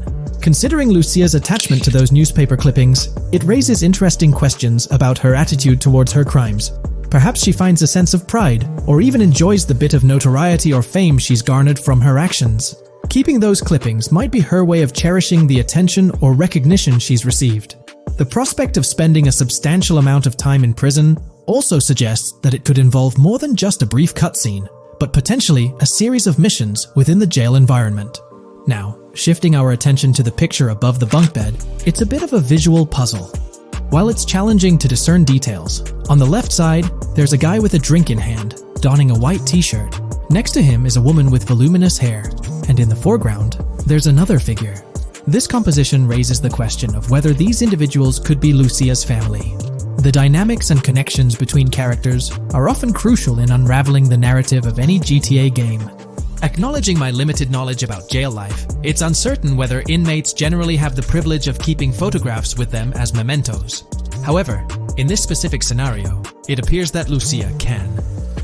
Considering Lucia's attachment to those newspaper clippings, it raises interesting questions about her attitude towards her crimes. Perhaps she finds a sense of pride, or even enjoys the bit of notoriety or fame she's garnered from her actions. Keeping those clippings might be her way of cherishing the attention or recognition she's received. The prospect of spending a substantial amount of time in prison also suggests that it could involve more than just a brief cutscene, but potentially a series of missions within the jail environment. Now, shifting our attention to the picture above the bunk bed, it's a bit of a visual puzzle. While it's challenging to discern details, on the left side, there's a guy with a drink in hand, donning a white t-shirt. Next to him is a woman with voluminous hair, and in the foreground, there's another figure. This composition raises the question of whether these individuals could be Lucia's family. The dynamics and connections between characters are often crucial in unraveling the narrative of any GTA game. Acknowledging my limited knowledge about jail life, it's uncertain whether inmates generally have the privilege of keeping photographs with them as mementos. However, in this specific scenario, it appears that Lucia can.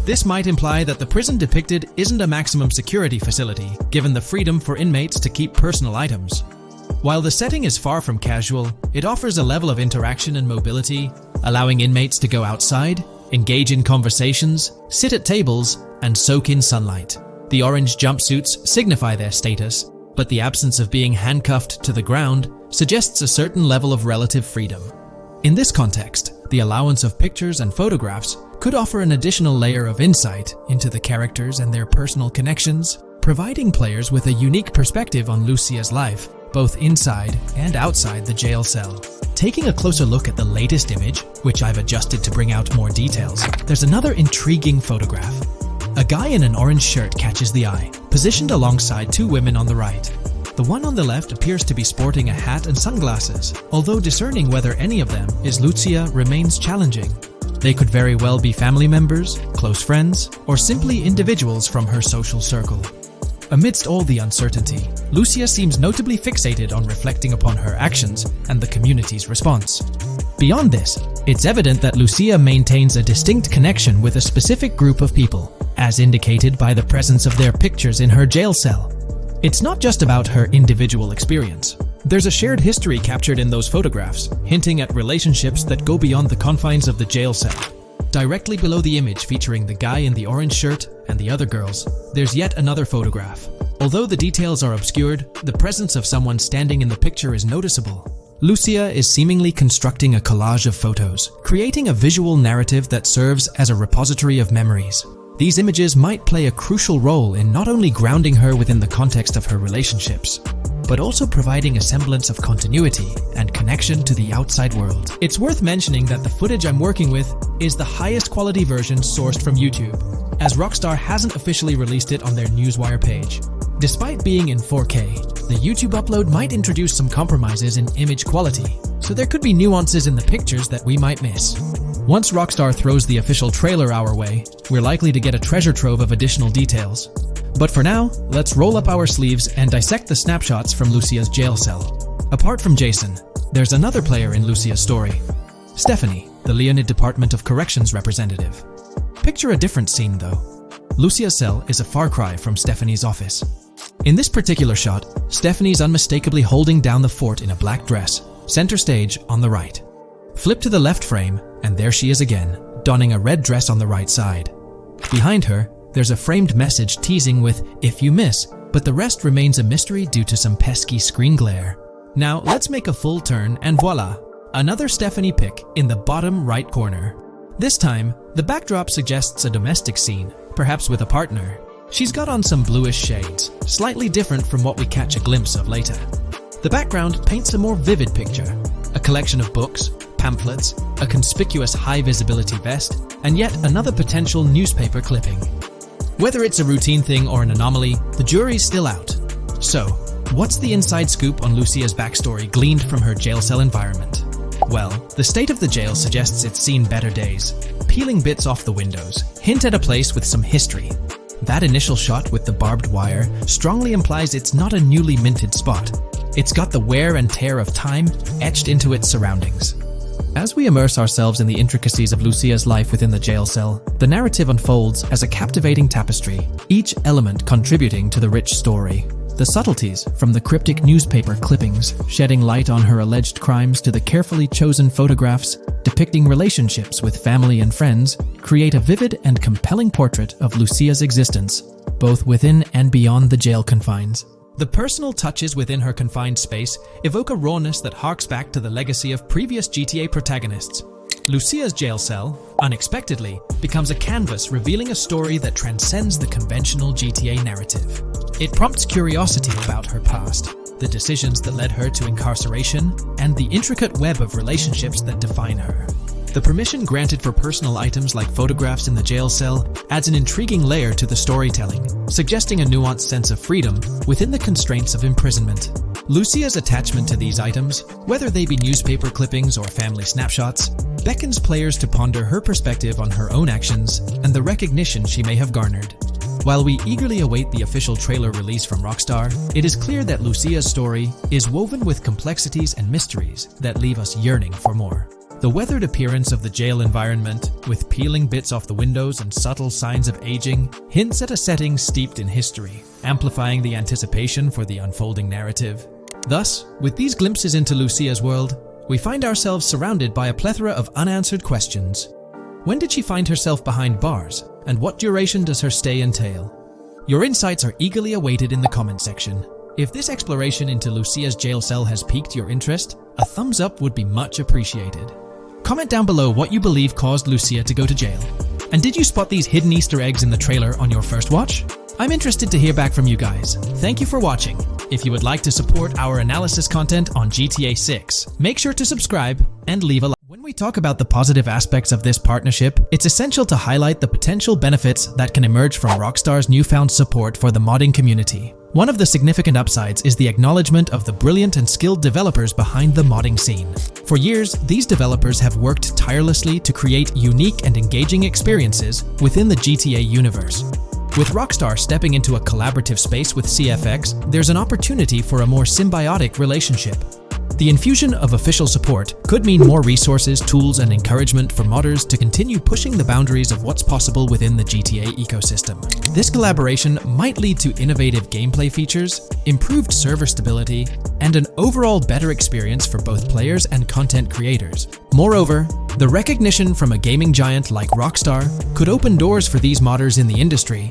This might imply that the prison depicted isn't a maximum security facility, given the freedom for inmates to keep personal items. While the setting is far from casual, it offers a level of interaction and mobility, allowing inmates to go outside, engage in conversations, sit at tables, and soak in sunlight. The orange jumpsuits signify their status, but the absence of being handcuffed to the ground suggests a certain level of relative freedom. In this context, the allowance of pictures and photographs could offer an additional layer of insight into the characters and their personal connections, providing players with a unique perspective on Lucia's life, both inside and outside the jail cell. Taking a closer look at the latest image, which I've adjusted to bring out more details, there's another intriguing photograph. A guy in an orange shirt catches the eye, positioned alongside two women on the right. The one on the left appears to be sporting a hat and sunglasses, although discerning whether any of them is Lucia remains challenging. They could very well be family members, close friends, or simply individuals from her social circle. Amidst all the uncertainty, Lucia seems notably fixated on reflecting upon her actions and the community's response. Beyond this, it's evident that Lucia maintains a distinct connection with a specific group of people, as indicated by the presence of their pictures in her jail cell. It's not just about her individual experience. There's a shared history captured in those photographs, hinting at relationships that go beyond the confines of the jail cell. Directly below the image featuring the guy in the orange shirt and the other girls, there's yet another photograph. Although the details are obscured, the presence of someone standing in the picture is noticeable. Lucia is seemingly constructing a collage of photos, creating a visual narrative that serves as a repository of memories. These images might play a crucial role in not only grounding her within the context of her relationships, but also providing a semblance of continuity and connection to the outside world. It's worth mentioning that the footage I'm working with is the highest quality version sourced from YouTube, as Rockstar hasn't officially released it on their Newswire page. Despite being in 4K, the YouTube upload might introduce some compromises in image quality, so there could be nuances in the pictures that we might miss. Once Rockstar throws the official trailer our way, we're likely to get a treasure trove of additional details. But for now, let's roll up our sleeves and dissect the snapshots from Lucia's jail cell. Apart from Jason, there's another player in Lucia's story, Stephanie, the Leonid Department of Corrections representative. Picture a different scene though. Lucia's cell is a far cry from Stephanie's office. In this particular shot, Stephanie's unmistakably holding down the fort in a black dress, center stage on the right. Flip to the left frame, and there she is again, donning a red dress on the right side. Behind her, there's a framed message teasing with "if you miss," but the rest remains a mystery due to some pesky screen glare. Now let's make a full turn and voila, another Stephanie pic in the bottom right corner. This time, the backdrop suggests a domestic scene, perhaps with a partner. She's got on some bluish shades, slightly different from what we catch a glimpse of later. The background paints a more vivid picture, a collection of books, pamphlets, a conspicuous high-visibility vest, and yet another potential newspaper clipping. Whether it's a routine thing or an anomaly, the jury's still out. So, what's the inside scoop on Lucia's backstory gleaned from her jail cell environment? Well, the state of the jail suggests it's seen better days. Peeling bits off the windows hint at a place with some history. That initial shot with the barbed wire strongly implies it's not a newly minted spot. It's got the wear and tear of time etched into its surroundings. As we immerse ourselves in the intricacies of Lucia's life within the jail cell, the narrative unfolds as a captivating tapestry, each element contributing to the rich story. The subtleties, from the cryptic newspaper clippings shedding light on her alleged crimes to the carefully chosen photographs depicting relationships with family and friends, create a vivid and compelling portrait of Lucia's existence, both within and beyond the jail confines. The personal touches within her confined space evoke a rawness that harks back to the legacy of previous GTA protagonists. Lucia's jail cell, unexpectedly, becomes a canvas revealing a story that transcends the conventional GTA narrative. It prompts curiosity about her past, the decisions that led her to incarceration, and the intricate web of relationships that define her. The permission granted for personal items like photographs in the jail cell adds an intriguing layer to the storytelling, suggesting a nuanced sense of freedom within the constraints of imprisonment. Lucia's attachment to these items, whether they be newspaper clippings or family snapshots, beckons players to ponder her perspective on her own actions and the recognition she may have garnered. While we eagerly await the official trailer release from Rockstar, it is clear that Lucia's story is woven with complexities and mysteries that leave us yearning for more. The weathered appearance of the jail environment, with peeling bits off the windows and subtle signs of aging, hints at a setting steeped in history, amplifying the anticipation for the unfolding narrative. Thus, with these glimpses into Lucia's world, we find ourselves surrounded by a plethora of unanswered questions. When did she find herself behind bars, and what duration does her stay entail? Your insights are eagerly awaited in the comment section. If this exploration into Lucia's jail cell has piqued your interest, a thumbs up would be much appreciated. Comment down below what you believe caused Lucia to go to jail. And did you spot these hidden Easter eggs in the trailer on your first watch? I'm interested to hear back from you guys. Thank you for watching. If you would like to support our analysis content on GTA 6, make sure to subscribe and leave a like. When we talk about the positive aspects of this partnership, it's essential to highlight the potential benefits that can emerge from Rockstar's newfound support for the modding community. One of the significant upsides is the acknowledgement of the brilliant and skilled developers behind the modding scene. For years, these developers have worked tirelessly to create unique and engaging experiences within the GTA universe. With Rockstar stepping into a collaborative space with CFX, there's an opportunity for a more symbiotic relationship. The infusion of official support could mean more resources, tools, and encouragement for modders to continue pushing the boundaries of what's possible within the GTA ecosystem. This collaboration might lead to innovative gameplay features, improved server stability, and an overall better experience for both players and content creators. Moreover, the recognition from a gaming giant like Rockstar could open doors for these modders in the industry.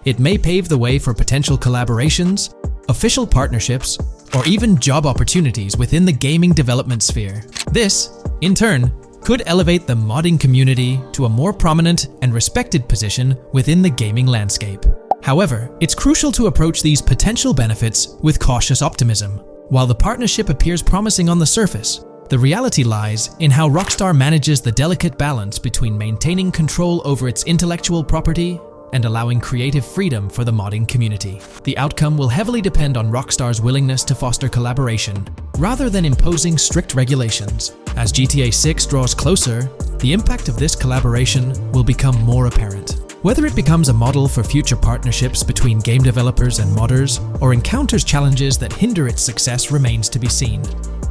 It may pave the way for potential collaborations, official partnerships, or even job opportunities within the gaming development sphere. This, in turn, could elevate the modding community to a more prominent and respected position within the gaming landscape. However, it's crucial to approach these potential benefits with cautious optimism. While the partnership appears promising on the surface, the reality lies in how Rockstar manages the delicate balance between maintaining control over its intellectual property and allowing creative freedom for the modding community. The outcome will heavily depend on Rockstar's willingness to foster collaboration, rather than imposing strict regulations. As GTA 6 draws closer, the impact of this collaboration will become more apparent. Whether it becomes a model for future partnerships between game developers and modders, or encounters challenges that hinder its success remains to be seen.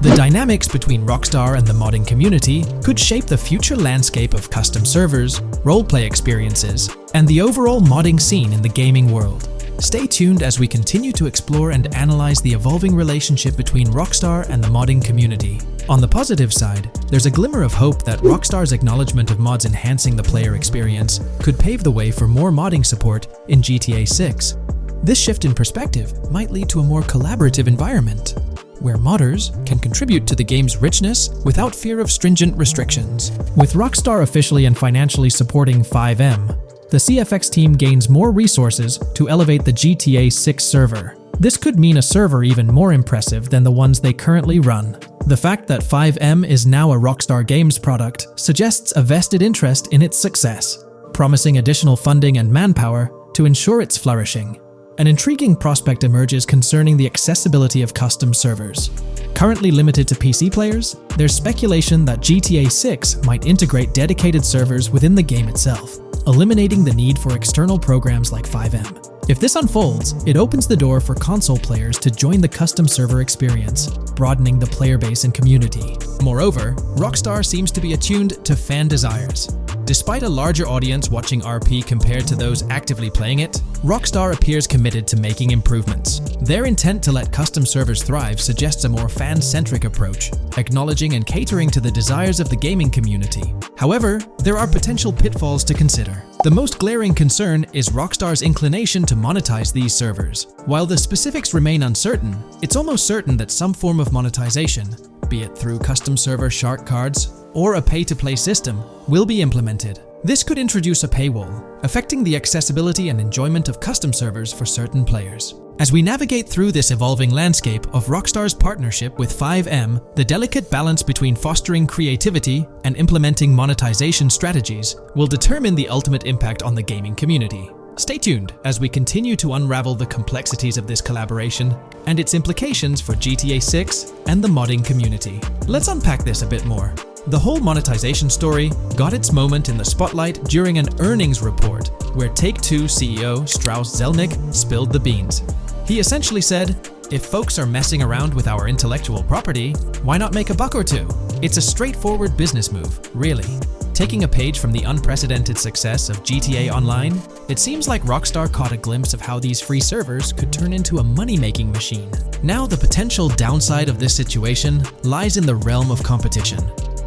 The dynamics between Rockstar and the modding community could shape the future landscape of custom servers, roleplay experiences, and the overall modding scene in the gaming world. Stay tuned as we continue to explore and analyze the evolving relationship between Rockstar and the modding community. On the positive side, there's a glimmer of hope that Rockstar's acknowledgement of mods enhancing the player experience could pave the way for more modding support in GTA 6. This shift in perspective might lead to a more collaborative environment, where modders can contribute to the game's richness without fear of stringent restrictions. With Rockstar officially and financially supporting FiveM, the CFX team gains more resources to elevate the GTA 6 server. This could mean a server even more impressive than the ones they currently run. The fact that FiveM is now a Rockstar Games product suggests a vested interest in its success, promising additional funding and manpower to ensure its flourishing. An intriguing prospect emerges concerning the accessibility of custom servers. Currently limited to PC players, there's speculation that GTA 6 might integrate dedicated servers within the game itself, eliminating the need for external programs like FiveM. If this unfolds, it opens the door for console players to join the custom server experience, broadening the player base and community. Moreover, Rockstar seems to be attuned to fan desires. Despite a larger audience watching RP compared to those actively playing it, Rockstar appears committed to making improvements. Their intent to let custom servers thrive suggests a more fan-centric approach, acknowledging and catering to the desires of the gaming community. However, there are potential pitfalls to consider. The most glaring concern is Rockstar's inclination to monetize these servers. While the specifics remain uncertain, it's almost certain that some form of monetization, be it through custom server shark cards or a pay-to-play system, will be implemented. This could introduce a paywall, affecting the accessibility and enjoyment of custom servers for certain players. As we navigate through this evolving landscape of Rockstar's partnership with FiveM, the delicate balance between fostering creativity and implementing monetization strategies will determine the ultimate impact on the gaming community. Stay tuned as we continue to unravel the complexities of this collaboration and its implications for GTA 6 and the modding community. Let's unpack this a bit more. The whole monetization story got its moment in the spotlight during an earnings report where Take-Two CEO Strauss Zelnick spilled the beans. He essentially said, "If folks are messing around with our intellectual property, why not make a buck or two?" It's a straightforward business move, really. Taking a page from the unprecedented success of GTA Online, it seems like Rockstar caught a glimpse of how these free servers could turn into a money-making machine. Now the potential downside of this situation lies in the realm of competition.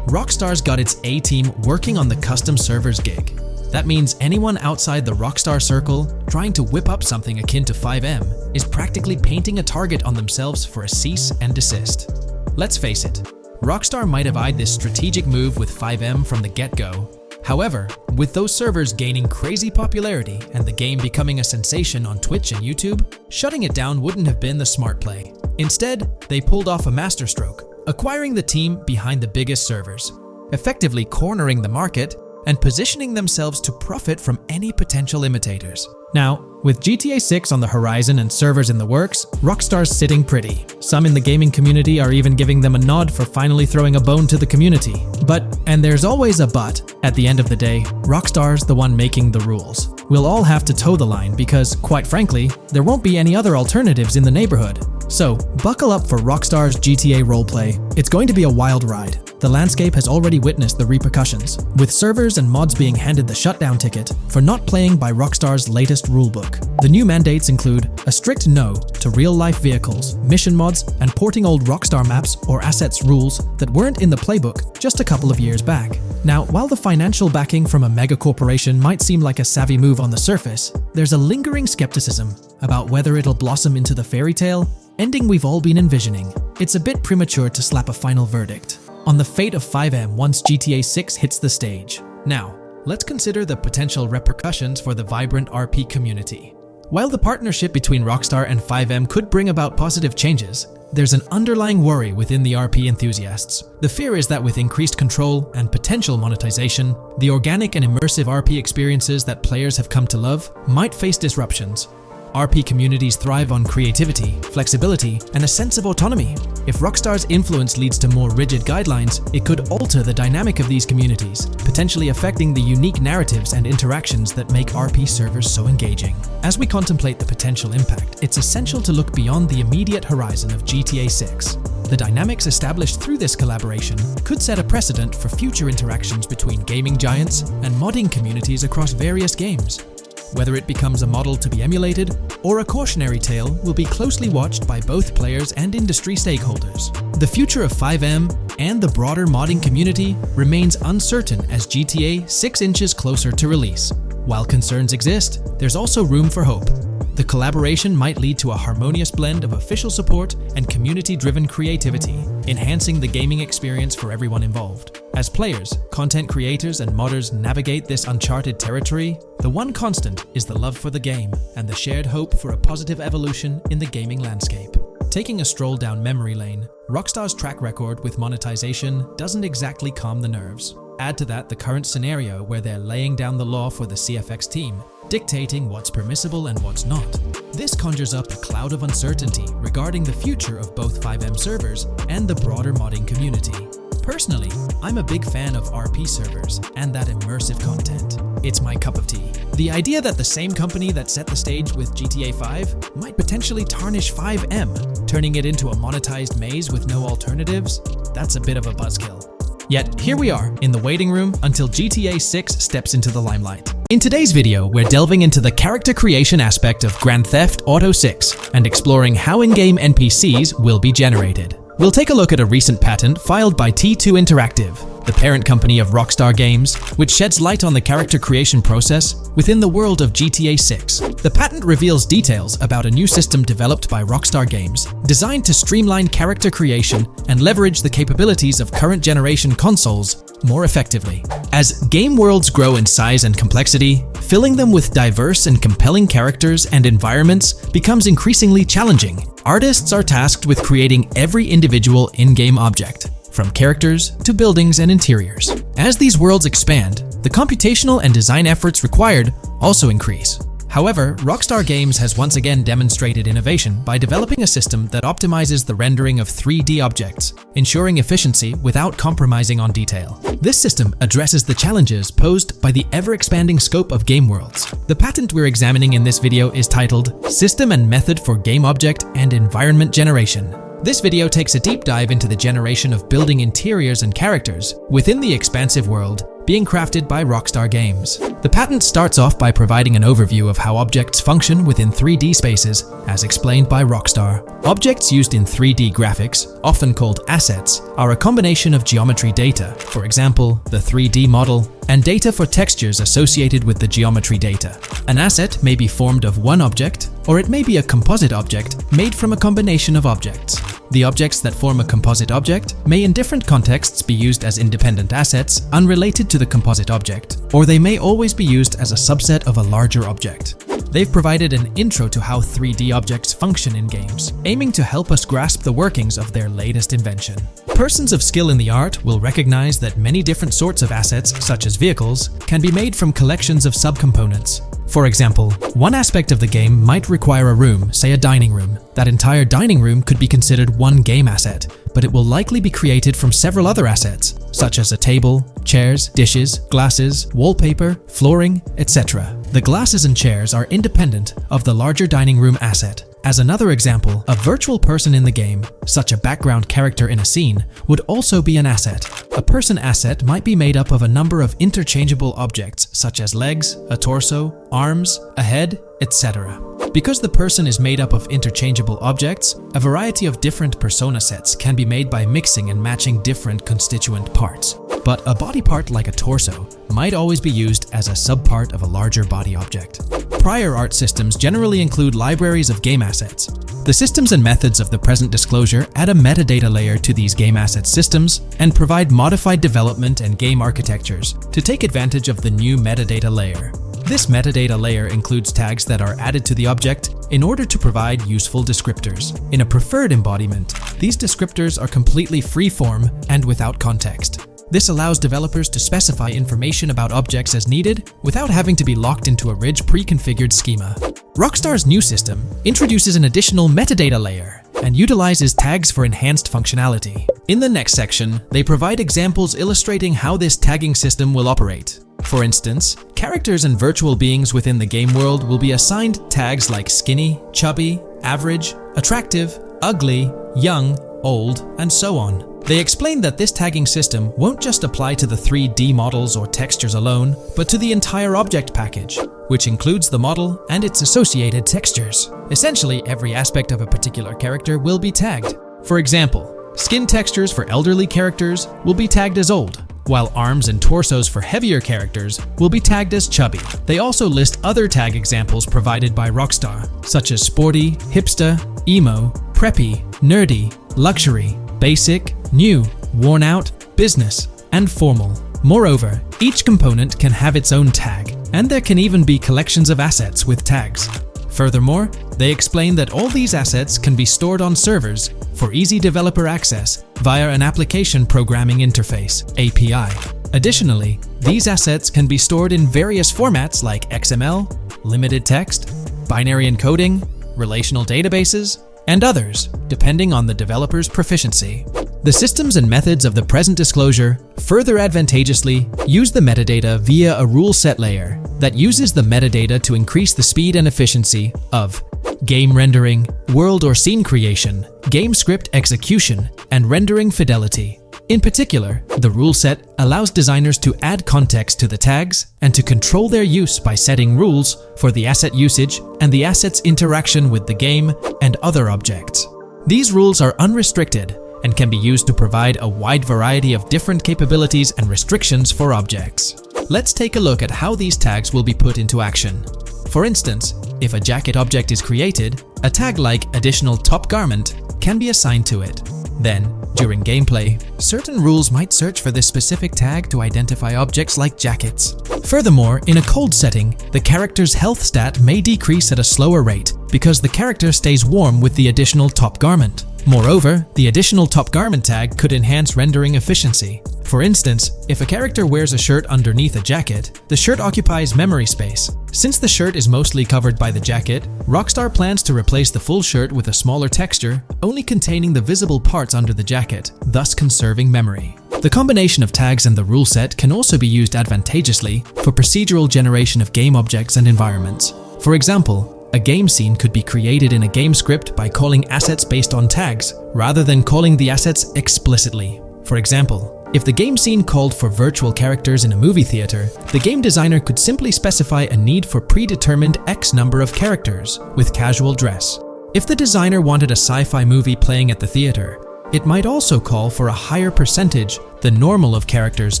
Rockstar's got its A-team working on the custom servers gig. That means anyone outside the Rockstar circle trying to whip up something akin to FiveM is practically painting a target on themselves for a cease and desist. Let's face it, Rockstar might have eyed this strategic move with FiveM from the get-go. However, with those servers gaining crazy popularity and the game becoming a sensation on Twitch and YouTube, shutting it down wouldn't have been the smart play. Instead, they pulled off a masterstroke, acquiring the team behind the biggest servers, effectively cornering the market and positioning themselves to profit from any potential imitators. Now, with GTA 6 on the horizon and servers in the works, Rockstar's sitting pretty. Some in the gaming community are even giving them a nod for finally throwing a bone to the community. But, and there's always a but, at the end of the day, Rockstar's the one making the rules. We'll all have to toe the line because, quite frankly, there won't be any other alternatives in the neighborhood. So, buckle up for Rockstar's GTA roleplay. It's going to be a wild ride. The landscape has already witnessed the repercussions, with servers and mods being handed the shutdown ticket for not playing by Rockstar's latest rulebook. The new mandates include a strict no to real-life vehicles, mission mods, and porting old Rockstar maps or assets rules that weren't in the playbook just a couple of years back. Now, while the financial backing from a mega corporation might seem like a savvy move on the surface, there's a lingering skepticism about whether it'll blossom into the fairy tale ending we've all been envisioning. It's a bit premature to slap a final verdict. on the fate of FiveM once GTA 6 hits the stage. Now, let's consider the potential repercussions for the vibrant RP community. While the partnership between Rockstar and FiveM could bring about positive changes, there's an underlying worry within the RP enthusiasts. The fear is that with increased control and potential monetization, the organic and immersive RP experiences that players have come to love might face disruptions. RP communities thrive on creativity, flexibility, and a sense of autonomy. If Rockstar's influence leads to more rigid guidelines, it could alter the dynamic of these communities, potentially affecting the unique narratives and interactions that make RP servers so engaging. As we contemplate the potential impact, it's essential to look beyond the immediate horizon of GTA 6. The dynamics established through this collaboration could set a precedent for future interactions between gaming giants and modding communities across various games. Whether it becomes a model to be emulated or a cautionary tale will be closely watched by both players and industry stakeholders. The future of FiveM and the broader modding community remains uncertain as GTA 6 inches closer to release. While concerns exist, there's also room for hope. The collaboration might lead to a harmonious blend of official support and community-driven creativity, enhancing the gaming experience for everyone involved. As players, content creators, and modders navigate this uncharted territory, the one constant is the love for the game and the shared hope for a positive evolution in the gaming landscape. Taking a stroll down memory lane, Rockstar's track record with monetization doesn't exactly calm the nerves. Add to that the current scenario where they're laying down the law for the CFX team, dictating what's permissible and what's not. This conjures up a cloud of uncertainty regarding the future of both FiveM servers and the broader modding community. Personally, I'm a big fan of RP servers and that immersive content. It's my cup of tea. The idea that the same company that set the stage with GTA 5 might potentially tarnish FiveM, turning it into a monetized maze with no alternatives, that's a bit of a buzzkill. Yet, here we are, in the waiting room until GTA 6 steps into the limelight. In today's video, we're delving into the character creation aspect of Grand Theft Auto 6 and exploring how in-game NPCs will be generated. We'll take a look at a recent patent filed by T2 Interactive, the parent company of Rockstar Games, which sheds light on the character creation process within the world of GTA 6. The patent reveals details about a new system developed by Rockstar Games, designed to streamline character creation and leverage the capabilities of current generation consoles more effectively. As game worlds grow in size and complexity, filling them with diverse and compelling characters and environments becomes increasingly challenging. Artists are tasked with creating every individual in-game object, from characters to buildings and interiors. As these worlds expand, the computational and design efforts required also increase. However, Rockstar Games has once again demonstrated innovation by developing a system that optimizes the rendering of 3D objects, ensuring efficiency without compromising on detail. This system addresses the challenges posed by the ever-expanding scope of game worlds. The patent we're examining in this video is titled System and Method for Game Object and Environment Generation. This video takes a deep dive into the generation of building interiors and characters within the expansive world being crafted by Rockstar Games. The patent starts off by providing an overview of how objects function within 3D spaces, as explained by Rockstar. Objects used in 3D graphics, often called assets, are a combination of geometry data, for example, the 3D model, and data for textures associated with the geometry data. An asset may be formed of one object, or it may be a composite object made from a combination of objects. The objects that form a composite object may in different contexts be used as independent assets unrelated to the composite object, or they may always be used as a subset of a larger object. They've provided an intro to how 3D objects function in games, aiming to help us grasp the workings of their latest invention. Persons of skill in the art will recognize that many different sorts of assets, such as vehicles, can be made from collections of subcomponents. For example, one aspect of the game might require a room, say a dining room. That entire dining room could be considered one game asset, but it will likely be created from several other assets, such as a table, chairs, dishes, glasses, wallpaper, flooring, etc. The glasses and chairs are independent of the larger dining room asset. As another example, a virtual person in the game, such a background character in a scene, would also be an asset. A person asset might be made up of a number of interchangeable objects, such as legs, a torso, arms, a head, etc. Because the person is made up of interchangeable objects, a variety of different persona sets can be made by mixing and matching different constituent parts. But a body part like a torso might always be used as a subpart of a larger body object. Prior art systems generally include libraries of game assets, The systems and methods of the present disclosure add a metadata layer to these game asset systems and provide modified development and game architectures to take advantage of the new metadata layer. This metadata layer includes tags that are added to the object in order to provide useful descriptors. In a preferred embodiment, these descriptors are completely free-form and without context. This allows developers to specify information about objects as needed without having to be locked into a rich pre-configured schema. Rockstar's new system introduces an additional metadata layer and utilizes tags for enhanced functionality. In the next section, they provide examples illustrating how this tagging system will operate. For instance, characters and virtual beings within the game world will be assigned tags like skinny, chubby, average, attractive, ugly, young, old, and so on. They explain that this tagging system won't just apply to the 3D models or textures alone, but to the entire object package, which includes the model and its associated textures. Essentially, every aspect of a particular character will be tagged. For example, skin textures for elderly characters will be tagged as old, while arms and torsos for heavier characters will be tagged as chubby. They also list other tag examples provided by Rockstar, such as sporty, hipster, emo, preppy, nerdy, luxury, basic, new, worn out, business, and formal. Moreover, each component can have its own tag, and there can even be collections of assets with tags. Furthermore, they explain that all these assets can be stored on servers for easy developer access via an application programming interface (API). Additionally, these assets can be stored in various formats like XML, limited text, binary encoding, relational databases, and others, depending on the developer's proficiency. The systems and methods of the present disclosure further advantageously use the metadata via a rule set layer that uses the metadata to increase the speed and efficiency of game rendering, world or scene creation, game script execution, and rendering fidelity. In particular, the rule set allows designers to add context to the tags and to control their use by setting rules for the asset usage and the asset's interaction with the game and other objects. These rules are unrestricted and can be used to provide a wide variety of different capabilities and restrictions for objects. Let's take a look at how these tags will be put into action. For instance, if a jacket object is created, a tag like additional top garment can be assigned to it. Then, during gameplay, certain rules might search for this specific tag to identify objects like jackets. Furthermore, in a cold setting, the character's health stat may decrease at a slower rate because the character stays warm with the additional top garment. Moreover, the additional top garment tag could enhance rendering efficiency. For instance, if a character wears a shirt underneath a jacket, the shirt occupies memory space. Since the shirt is mostly covered by the jacket, Rockstar plans to replace the full shirt with a smaller texture, only containing the visible parts under the jacket, thus conserving memory. The combination of tags and the rule set can also be used advantageously for procedural generation of game objects and environments. For example, a game scene could be created in a game script by calling assets based on tags, rather than calling the assets explicitly. For example, if the game scene called for virtual characters in a movie theater, the game designer could simply specify a need for predetermined X number of characters with casual dress. If the designer wanted a sci-fi movie playing at the theater, it might also call for a higher percentage than normal of characters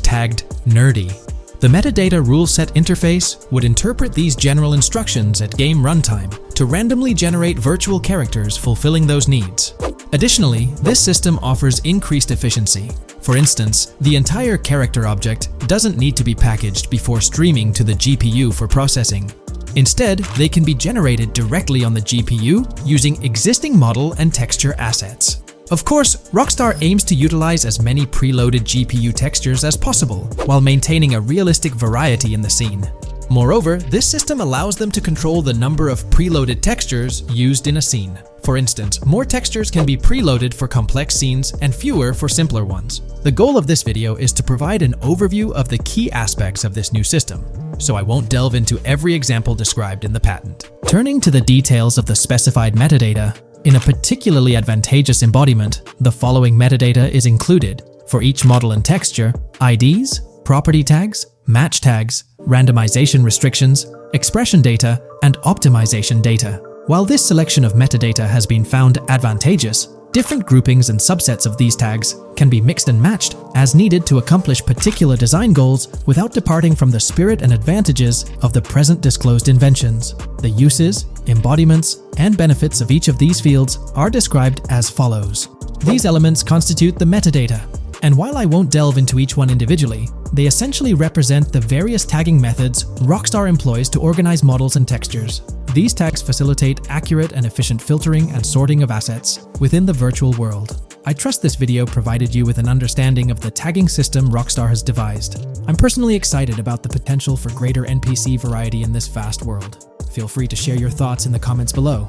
tagged nerdy. The metadata rule set interface would interpret these general instructions at game runtime to randomly generate virtual characters fulfilling those needs. Additionally, this system offers increased efficiency. For instance, the entire character object doesn't need to be packaged before streaming to the GPU for processing. Instead, they can be generated directly on the GPU using existing model and texture assets. Of course, Rockstar aims to utilize as many preloaded GPU textures as possible, while maintaining a realistic variety in the scene. Moreover, this system allows them to control the number of preloaded textures used in a scene. For instance, more textures can be preloaded for complex scenes and fewer for simpler ones. The goal of this video is to provide an overview of the key aspects of this new system, so I won't delve into every example described in the patent. Turning to the details of the specified metadata, in a particularly advantageous embodiment, the following metadata is included for each model and texture: IDs, property tags, match tags, randomization restrictions, expression data, and optimization data. While this selection of metadata has been found advantageous, Different groupings and subsets of these tags can be mixed and matched as needed to accomplish particular design goals without departing from the spirit and advantages of the present disclosed inventions. The uses, embodiments, and benefits of each of these fields are described as follows. These elements constitute the metadata, and while I won't delve into each one individually, they essentially represent the various tagging methods Rockstar employs to organize models and textures. These tags facilitate accurate and efficient filtering and sorting of assets within the virtual world. I trust this video provided you with an understanding of the tagging system Rockstar has devised. I'm personally excited about the potential for greater NPC variety in this vast world. Feel free to share your thoughts in the comments below.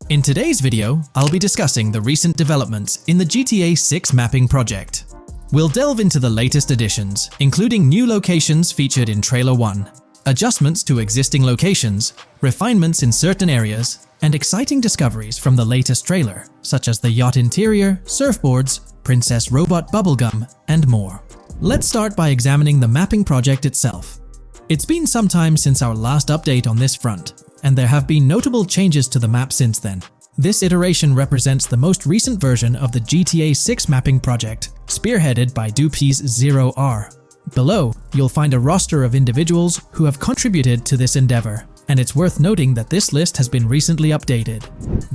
In today's video, I'll be discussing the recent developments in the GTA 6 mapping project. We'll delve into the latest additions, including new locations featured in Trailer 1, adjustments to existing locations, refinements in certain areas, and exciting discoveries from the latest trailer, such as the yacht interior, surfboards, Princess Robot Bubblegum, and more. Let's start by examining the mapping project itself. It's been some time since our last update on this front, and there have been notable changes to the map since then. This iteration represents the most recent version of the GTA 6 mapping project, spearheaded by Dupees Zero R. Below, you'll find a roster of individuals who have contributed to this endeavor, and it's worth noting that this list has been recently updated.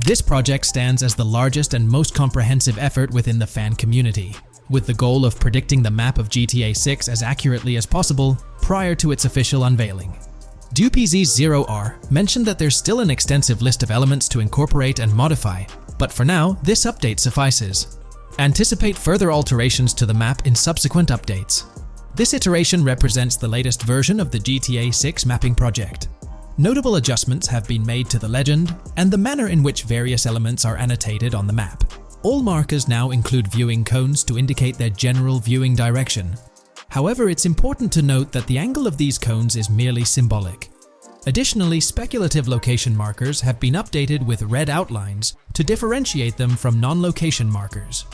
This project stands as the largest and most comprehensive effort within the fan community, with the goal of predicting the map of GTA 6 as accurately as possible prior to its official unveiling. Dupees Zero R mentioned that there's still an extensive list of elements to incorporate and modify, but for now, this update suffices. Anticipate further alterations to the map in subsequent updates. This iteration represents the latest version of the GTA 6 mapping project. Notable adjustments have been made to the legend and the manner in which various elements are annotated on the map. All markers now include viewing cones to indicate their general viewing direction. However, it's important to note that the angle of these cones is merely symbolic. Additionally, speculative location markers have been updated with red outlines to differentiate them from non-location markers.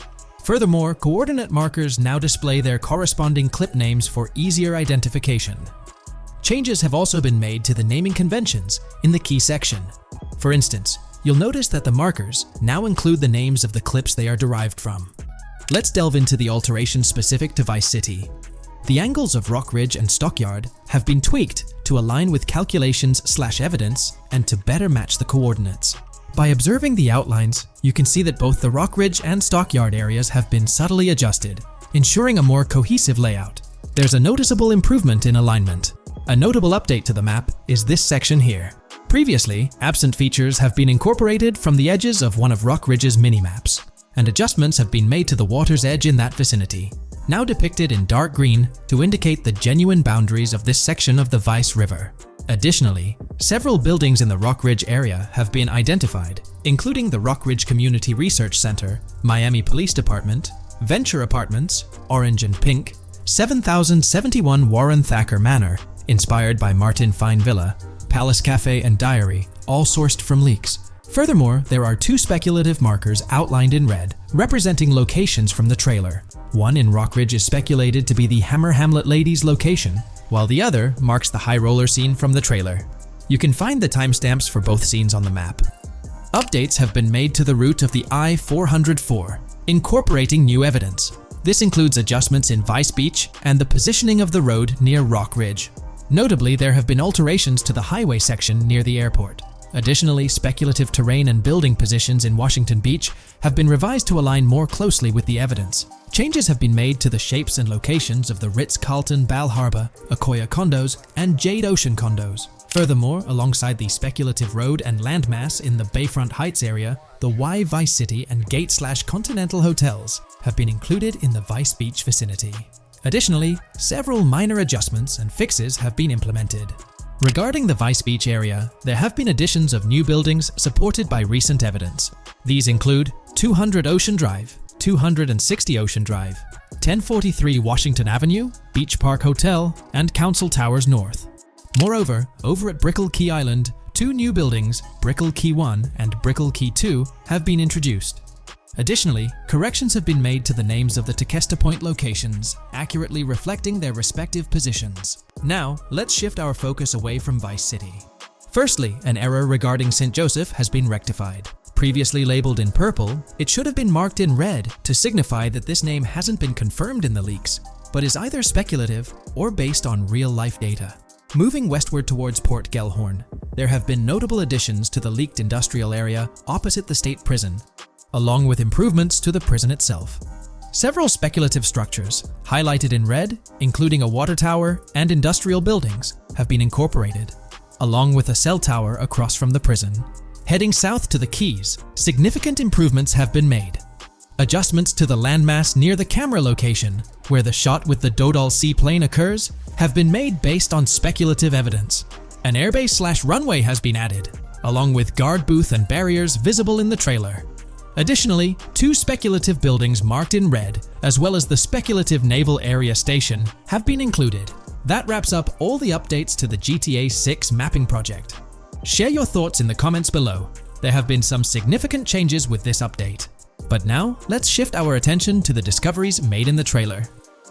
Furthermore, coordinate markers now display their corresponding clip names for easier identification. Changes have also been made to the naming conventions in the key section. For instance, you'll notice that the markers now include the names of the clips they are derived from. Let's delve into the alterations specific to Vice City. The angles of Rock Ridge and Stockyard have been tweaked to align with calculations/evidence and to better match the coordinates. By observing the outlines, you can see that both the Rock Ridge and Stockyard areas have been subtly adjusted, ensuring a more cohesive layout. There's a noticeable improvement in alignment. A notable update to the map is this section here. Previously, absent features have been incorporated from the edges of one of Rock Ridge's mini-maps, and adjustments have been made to the water's edge in that vicinity, now depicted in dark green to indicate the genuine boundaries of this section of the Vice River. Additionally, several buildings in the Rock Ridge area have been identified, including the Rock Ridge Community Research Center, Miami Police Department, Venture Apartments, Orange and Pink, 7071 Warren Thacker Manor, inspired by Martin Fine Villa, Palace Cafe and Diary, all sourced from leaks. Furthermore, there are two speculative markers outlined in red, representing locations from the trailer. One in Rock Ridge is speculated to be the Hammer Hamlet Ladies location, while the other marks the high roller scene from the trailer. You can find the timestamps for both scenes on the map. Updates have been made to the route of the I-404, incorporating new evidence. This includes adjustments in Vice Beach and the positioning of the road near Rock Ridge. Notably, there have been alterations to the highway section near the airport. Additionally, speculative terrain and building positions in Washington Beach have been revised to align more closely with the evidence. Changes have been made to the shapes and locations of the Ritz-Carlton Bal Harbour, Akoya condos, and Jade Ocean condos. Furthermore, alongside the speculative road and landmass in the Bayfront Heights area, the Y Vice City and Gate/Continental hotels have been included in the Vice Beach vicinity. Additionally, several minor adjustments and fixes have been implemented. Regarding the Vice Beach area, there have been additions of new buildings supported by recent evidence. These include 200 Ocean Drive, 260 Ocean Drive, 1043 Washington Avenue, Beach Park Hotel, and Council Towers North. Moreover, over at Brickell Key Island, two new buildings, Brickell Key 1 and Brickell Key 2, have been introduced. Additionally, corrections have been made to the names of the Tequesta Point locations, accurately reflecting their respective positions. Now, let's shift our focus away from Vice City. Firstly, an error regarding St. Joseph has been rectified. Previously labeled in purple, it should have been marked in red to signify that this name hasn't been confirmed in the leaks, but is either speculative or based on real-life data. Moving westward towards Port Gellhorn, there have been notable additions to the leaked industrial area opposite the state prison, along with improvements to the prison itself. Several speculative structures, highlighted in red, including a water tower and industrial buildings, have been incorporated, along with a cell tower across from the prison. Heading south to the quays, significant improvements have been made. Adjustments to the landmass near the camera location, where the shot with the Dodal seaplane occurs, have been made based on speculative evidence. An airbase/runway has been added, along with guard booth and barriers visible in the trailer. Additionally, 2 speculative buildings marked in red, as well as the speculative naval area station, have been included. That wraps up all the updates to the GTA 6 mapping project. Share your thoughts in the comments below. There have been some significant changes with this update. But now, let's shift our attention to the discoveries made in the trailer.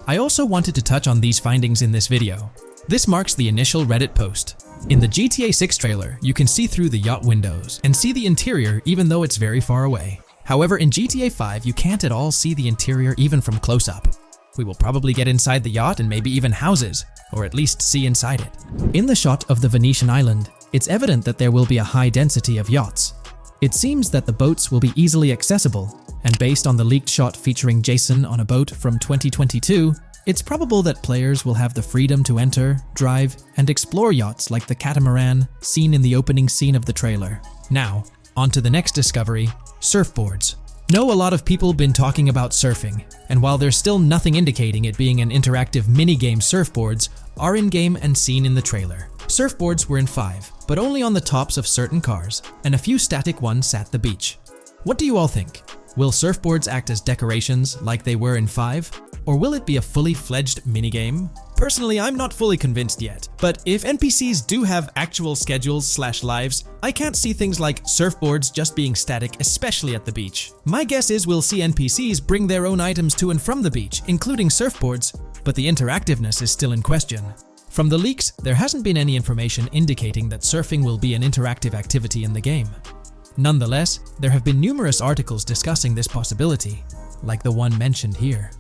I also wanted to touch on these findings in this video. This marks the initial Reddit post. In the GTA 6 trailer, you can see through the yacht windows and see the interior even though it's very far away. However, in GTA 5, you can't at all see the interior even from close up. We will probably get inside the yacht and maybe even houses, or at least see inside it. In the shot of the Venetian island, it's evident that there will be a high density of yachts. It seems that the boats will be easily accessible, and based on the leaked shot featuring Jason on a boat from 2022, it's probable that players will have the freedom to enter, drive, and explore yachts like the catamaran seen in the opening scene of the trailer. Now, on to the next discovery, surfboards. Know a lot of people been talking about surfing, and while there's still nothing indicating it being an interactive minigame, surfboards are in-game and seen in the trailer. Surfboards were in 5, but only on the tops of certain cars, and a few static ones at the beach. What do you all think? Will surfboards act as decorations like they were in 5? Or will it be a fully fledged minigame? Personally, I'm not fully convinced yet, but if NPCs do have actual schedules/lives, I can't see things like surfboards just being static, especially at the beach. My guess is we'll see NPCs bring their own items to and from the beach, including surfboards, but the interactiveness is still in question. From the leaks, there hasn't been any information indicating that surfing will be an interactive activity in the game. Nonetheless, there have been numerous articles discussing this possibility, like the one mentioned here.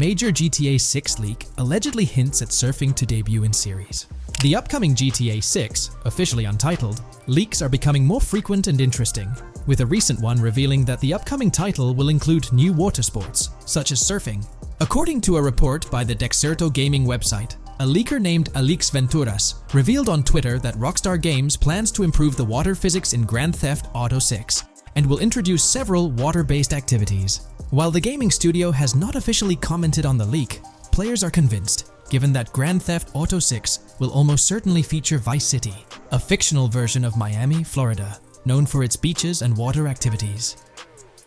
Major GTA 6 leak allegedly hints at surfing to debut in series. The upcoming GTA 6, officially untitled, leaks are becoming more frequent and interesting, with a recent one revealing that the upcoming title will include new water sports, such as surfing. According to a report by the Dexerto gaming website, a leaker named Alix Venturas revealed on Twitter that Rockstar Games plans to improve the water physics in Grand Theft Auto 6 and will introduce several water-based activities. While the gaming studio has not officially commented on the leak, players are convinced, given that Grand Theft Auto 6 will almost certainly feature Vice City, a fictional version of Miami, Florida, known for its beaches and water activities.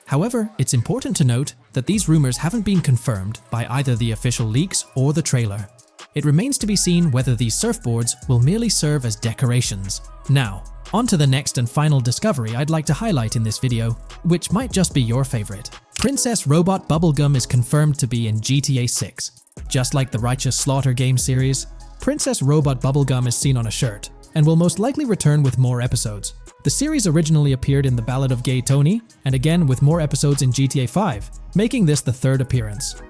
However, it's important to note that these rumors haven't been confirmed by either the official leaks or the trailer. It remains to be seen whether these surfboards will merely serve as decorations. Now, on to the next and final discovery I'd like to highlight in this video, which might just be your favorite. Princess Robot Bubblegum is confirmed to be in GTA 6. Just like the Righteous Slaughter game series, Princess Robot Bubblegum is seen on a shirt, and will most likely return with more episodes. The series originally appeared in The Ballad of Gay Tony, and again with more episodes in GTA 5, making this the 3rd appearance.